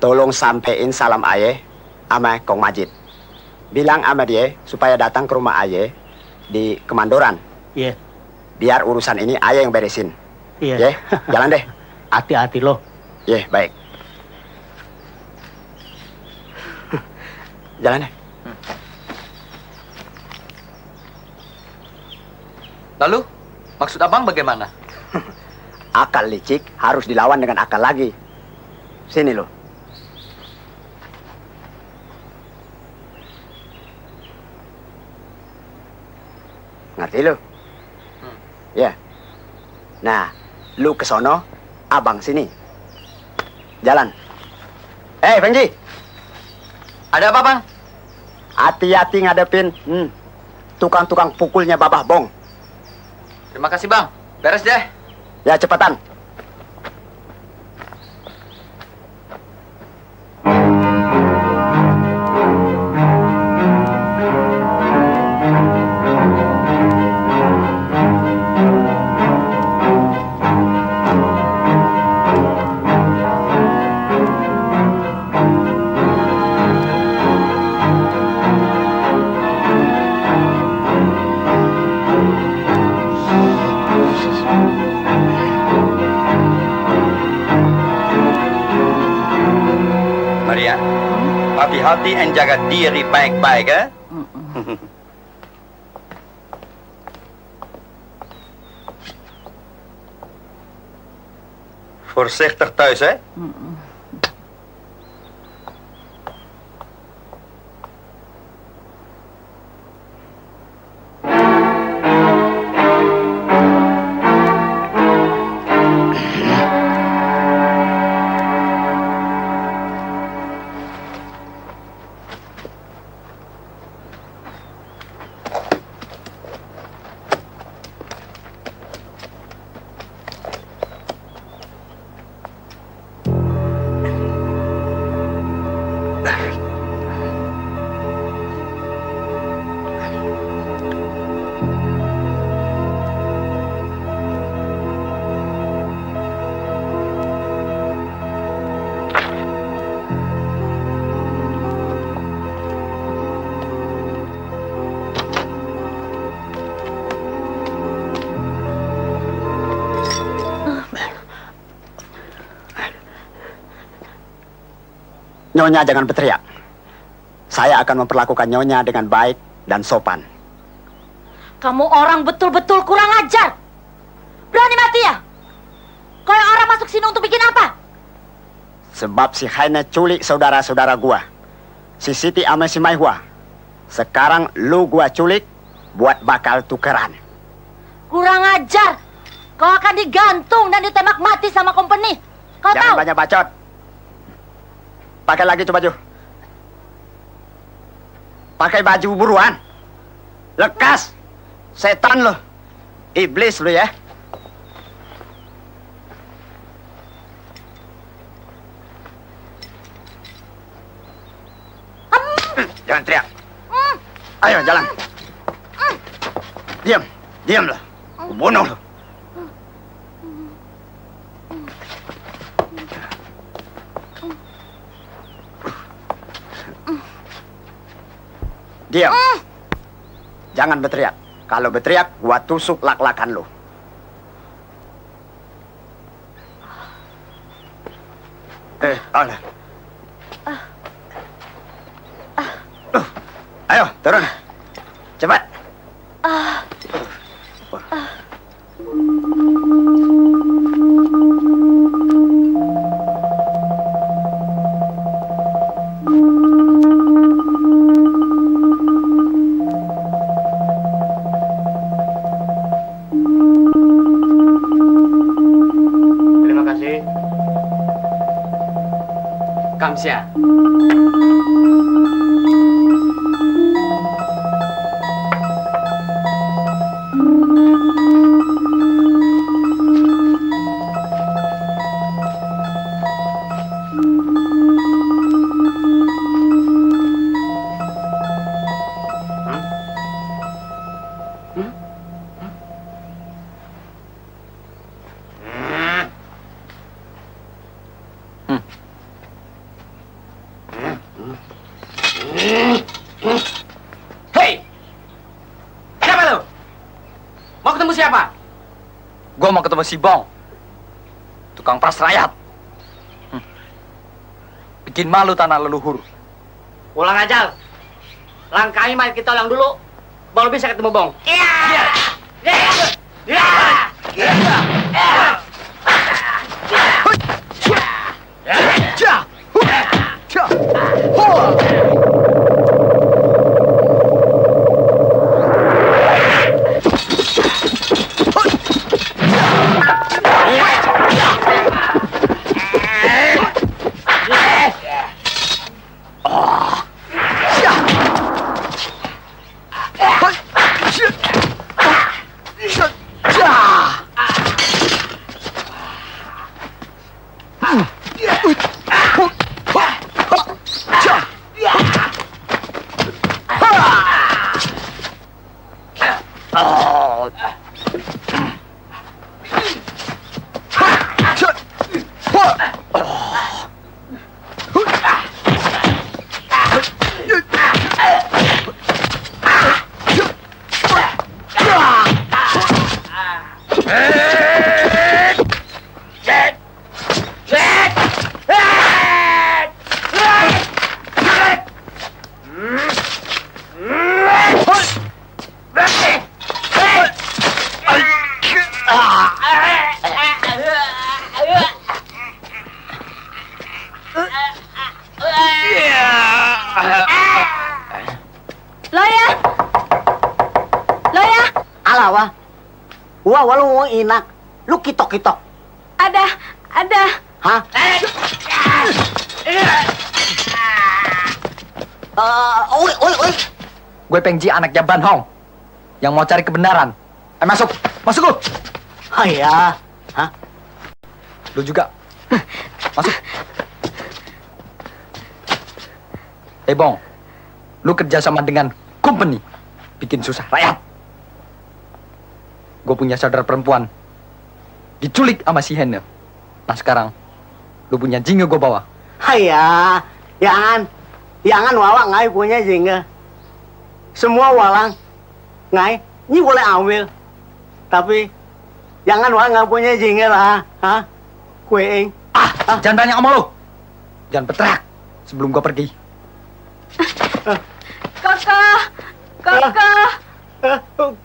tolong sampein salam Aye sama Kong Majid. Bilang sama dia supaya datang ke rumah Aye di Kemandoran. Iya. Biar urusan ini Aye yang beresin. Iya. Ye, jalan deh. Hati-hati loh. Ye, baik. Jalan deh. Lalu, maksud abang bagaimana? Akal licik harus dilawan dengan akal lagi. Sini lo. Ngerti lo? Ya. Nah, lu ke sono, abang sini. Jalan. Pengji. Ada apa, Bang? Hati-hati ngadepin tukang-tukang pukulnya Babah Bong. Terima kasih, Bang. Beres deh. Ya, cepetan. Maria, hati-hati dan jaga diri baik-baik, eh? Voorzichtig thuis, hè? Nyonya jangan berteriak. Saya akan memperlakukan Nyonya dengan baik dan sopan. Kamu orang betul-betul kurang ajar. Berani mati ya? Kau orang masuk sini untuk bikin apa? Sebab si Haine culik saudara-saudara gua. Si Siti sama si Maihua. Sekarang lu gua culik buat bakal tukeran. Kurang ajar. Kau akan digantung dan ditembak mati sama company. Kau Jangan tahu? banyak bacot. Pakai lagi tuh baju. Pakai baju buruan. Lekas. Setan lo. Iblis lo ya. Jangan teriak. Ayo jalan. Diam. Diam lo. Bunuh lo. Diam. Jangan berteriak. Kalau berteriak, gua tusuk lak-lakan lu. Alah. Ayo, turun. Cepat. Kamsia. Hei! Siapa lu? Mau ketemu siapa? Gua mau ketemu si Bong. Tukang peras rakyat. Bikin malu tanah leluhur. Ulang aja. Langkahi mayat kita ulang dulu. Baru bisa ketemu Bong. Alawa. Walau inak. Lu kitok-kitok. Ada. Hah? Oi. Gue Pengji anaknya Ban Hong. Yang mau cari kebenaran. Masuk lu. Ayah. Hah? Lu juga. Masuk. Bong. Lu kerja sama dengan company. Bikin susah rakyat. Gue punya saudara perempuan. Diculik sama si Henne. Nah sekarang, lu punya jingga gue bawa. Ayah. Jangan wawa ngai punya jingga. Semua walang ngai, ini boleh ambil. Tapi jangan walang nggak punya jingga lah. Hah? Kueing. Jangan banyak omong lu. Jangan petrak sebelum gue pergi. Kakak.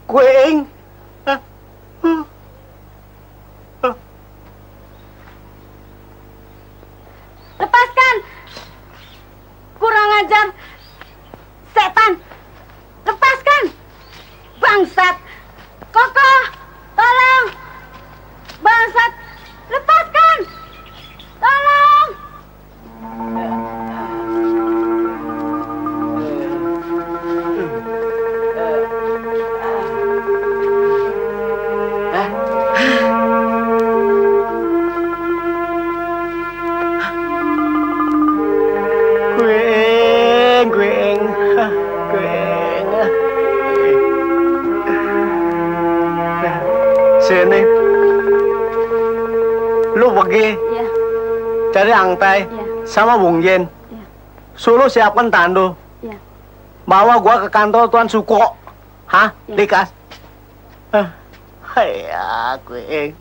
Kueing. Lepaskan. Kurang ajar. Setan. Lepaskan. Bangsat. Koko. Tolong. Bangsat. Lepaskan. Tolong. Sini. Lu pergi. Iya. Cari Angtai sama Bung Yen. Suruh siapkan tandu. Iya. Bawa gua ke kantor Tuan Suko. Hah? Dikas. Hai, Kueing.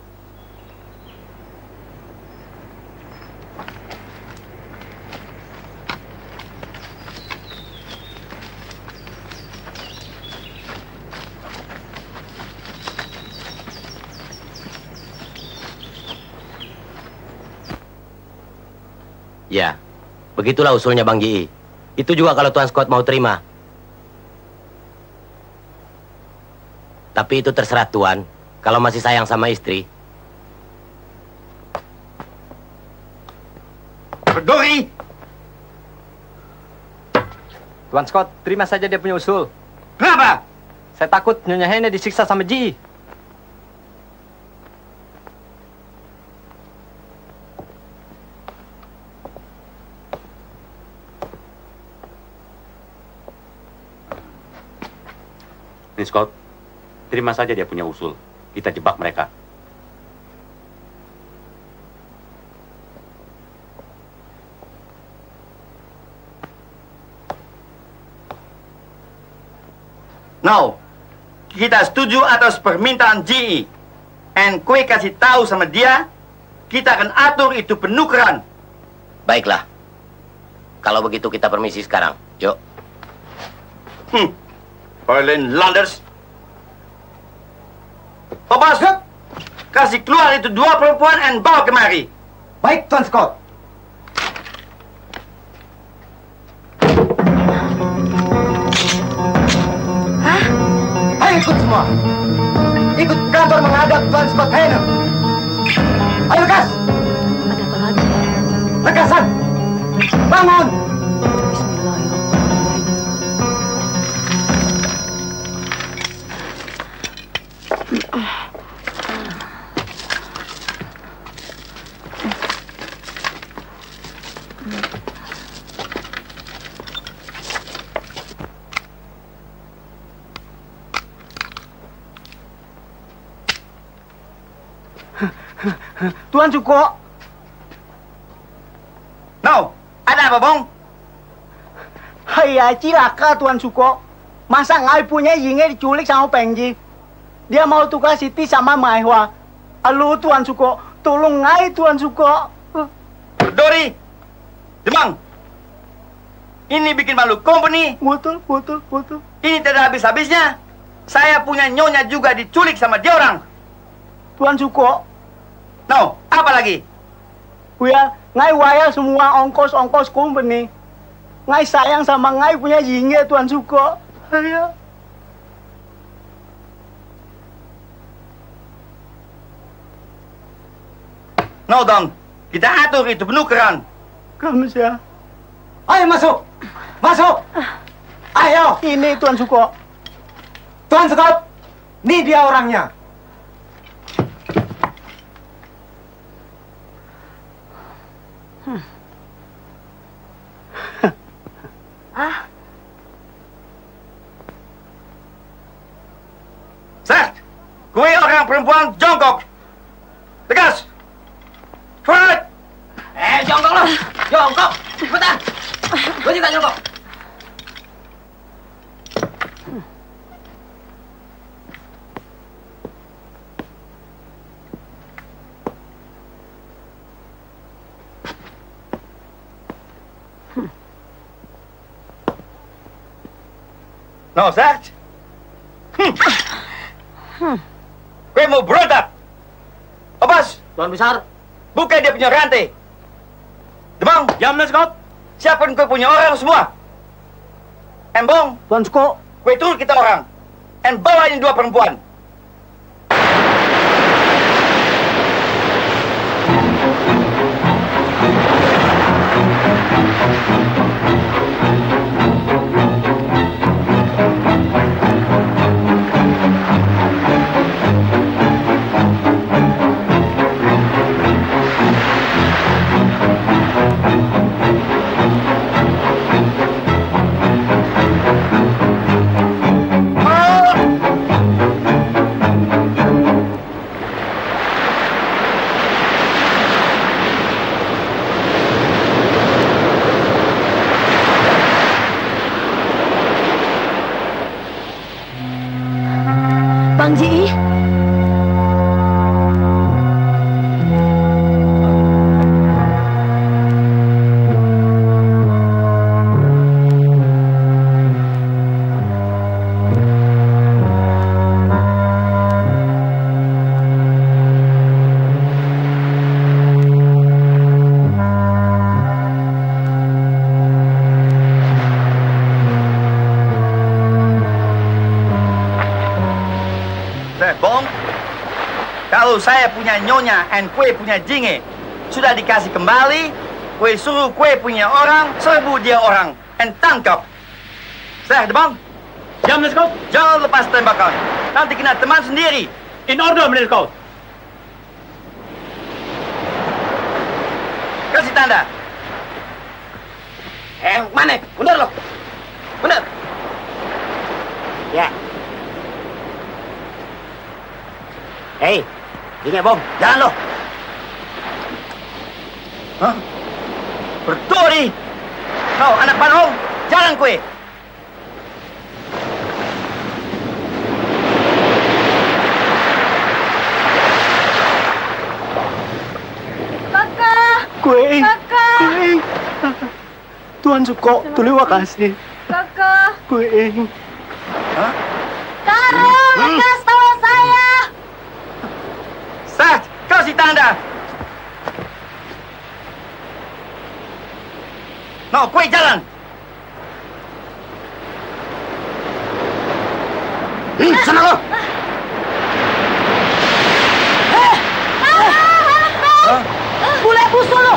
Ya, begitulah usulnya Bang Ji. Itu juga kalau Tuan Scott mau terima. Tapi itu terserah Tuan, kalau masih sayang sama istri. Berdori, Tuan Scott, terima saja dia punya usul. Kenapa? Saya takut Nyonya Hene disiksa sama Ji. Nih Scott, terima saja dia punya usul. Kita jebak mereka. Now, kita setuju atas permintaan GE. And kue kasih tahu sama dia, kita akan atur itu penukaran. Baiklah. Kalau begitu kita permisi sekarang. Yuk. Berlin Landers. Opas, kasih keluar itu 2 perempuan and bawa kemari. Baik, Tuan Scott. Ayo ikut semua. Ikut kantor menghadap Tuan Scott Hene. Ayo, Lekas. Ada apa lagi? Lekasan. Bangun. Tuan Suko. No, ada apa, Bong? Hai, cilaka Tuan Suko. Masa ngai punya Yingnya diculik sama Pengji? Dia mau tukar Siti sama Maihwa. Alu Tuan Suko, tolong ngai Tuan Suko. Dori, Demang. Ini bikin malu company. Betul. Ini tidak habis-habisnya. Saya punya nyonya juga diculik sama dia orang. Tuan Suko. No, apa lagi? Buya, ngai waya semua ongkos-ongkos company. Ngai sayang sama ngai punya Yingnya Tuan Suko. Ayo. No, Don. Kita atur itu penukaran. Kamu siapa? Ayo masuk. Masuk. Ayo. Ini Tuan Suko. Tuan Scott. Ini dia orangnya. Seth, kue orang perempuan jongkok. Tegas. Forward. Jongkok lo. Jongkok. Cepetan. Gue juga jongkok. No, Seth. Kue mau berontak. Opas. Tuan Besar. Buka dia punya rantai. Demang. Jam, Scott. Siapkan kue punya orang semua. Embong. Tuan Suko. Kue turun kita orang. And bawa ini 2 perempuan. Bang Ji. Bong, kalau saya punya nyonya and kue punya jinge sudah dikasih kembali, kue suruh kue punya orang, serbu dia orang, and tangkap. Zeg, de man. Jam, meneer Scout. Jangan lepas tembakan. Nanti kena teman sendiri. In order, meneer Scout. Kasih tanda. Mana? Mundur lo. Mundur. Ya. Hei, ingat bom, jalan lo. Hah? Berduri. Kau anak panhong, jalan kue. Kakak. Kuing. Kakak. Kuing. Tuan Suko, terima kasih. Kakak. Kuing. Hah? Karung, lekas tolong saya. Seth, kasih tanda. No, kue jalan. Sana lo. Bule busuk lo.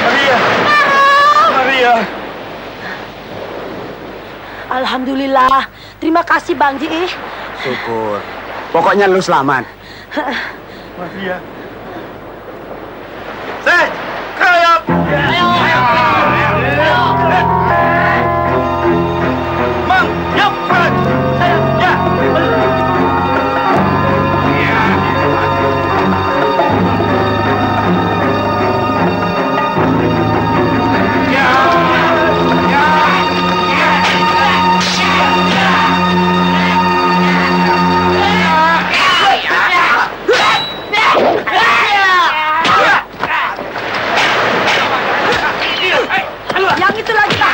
Maria. Maria. Alhamdulillah. Terima kasih Bang Ji. Syukur. Pokoknya lu selamat. Maria. Seth, krayap. Mang, yap, Fred. Ya. Yang itu lagi Pak.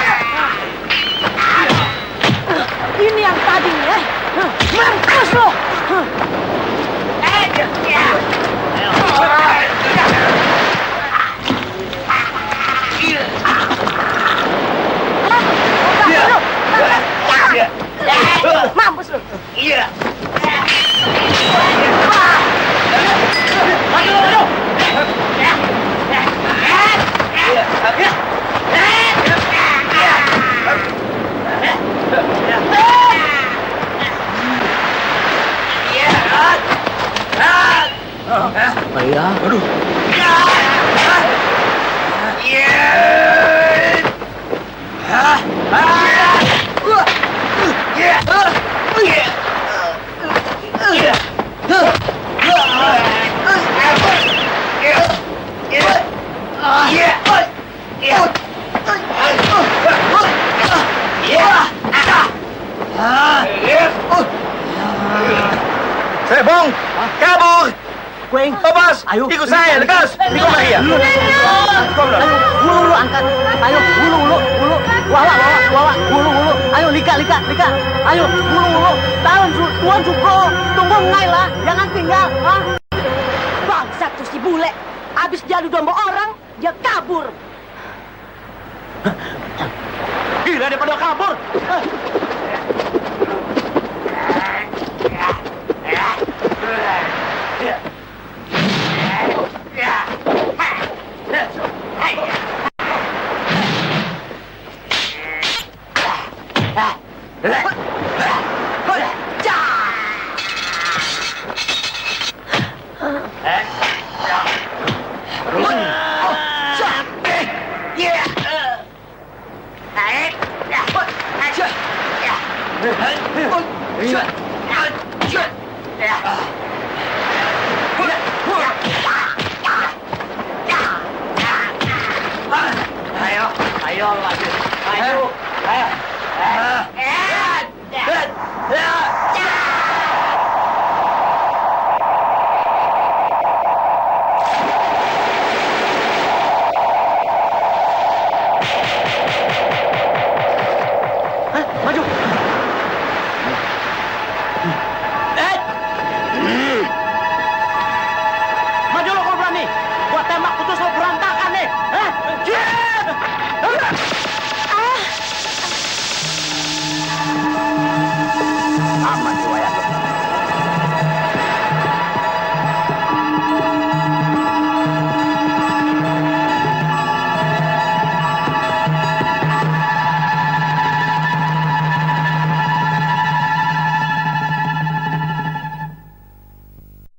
Ini yang tadi ya. Mampus lo. Mampus lo. Iya. Maria. Aduh. Sebong, kabur. Kuing. Bebas. Ayo. Ikut saya, lekas. Ikut Maria. Ulu, angkat. Ayo, ulu. Wawa. Ulu. Ayo, lika. Ayo, ulu. Tuan Suko. Tunggu ngai lah. Jangan tinggal. Ha? Bangsat tuh si bule. Abis diadu domba orang, dia kabur. Gila daripada kabur. Ayo lagi. Ayo.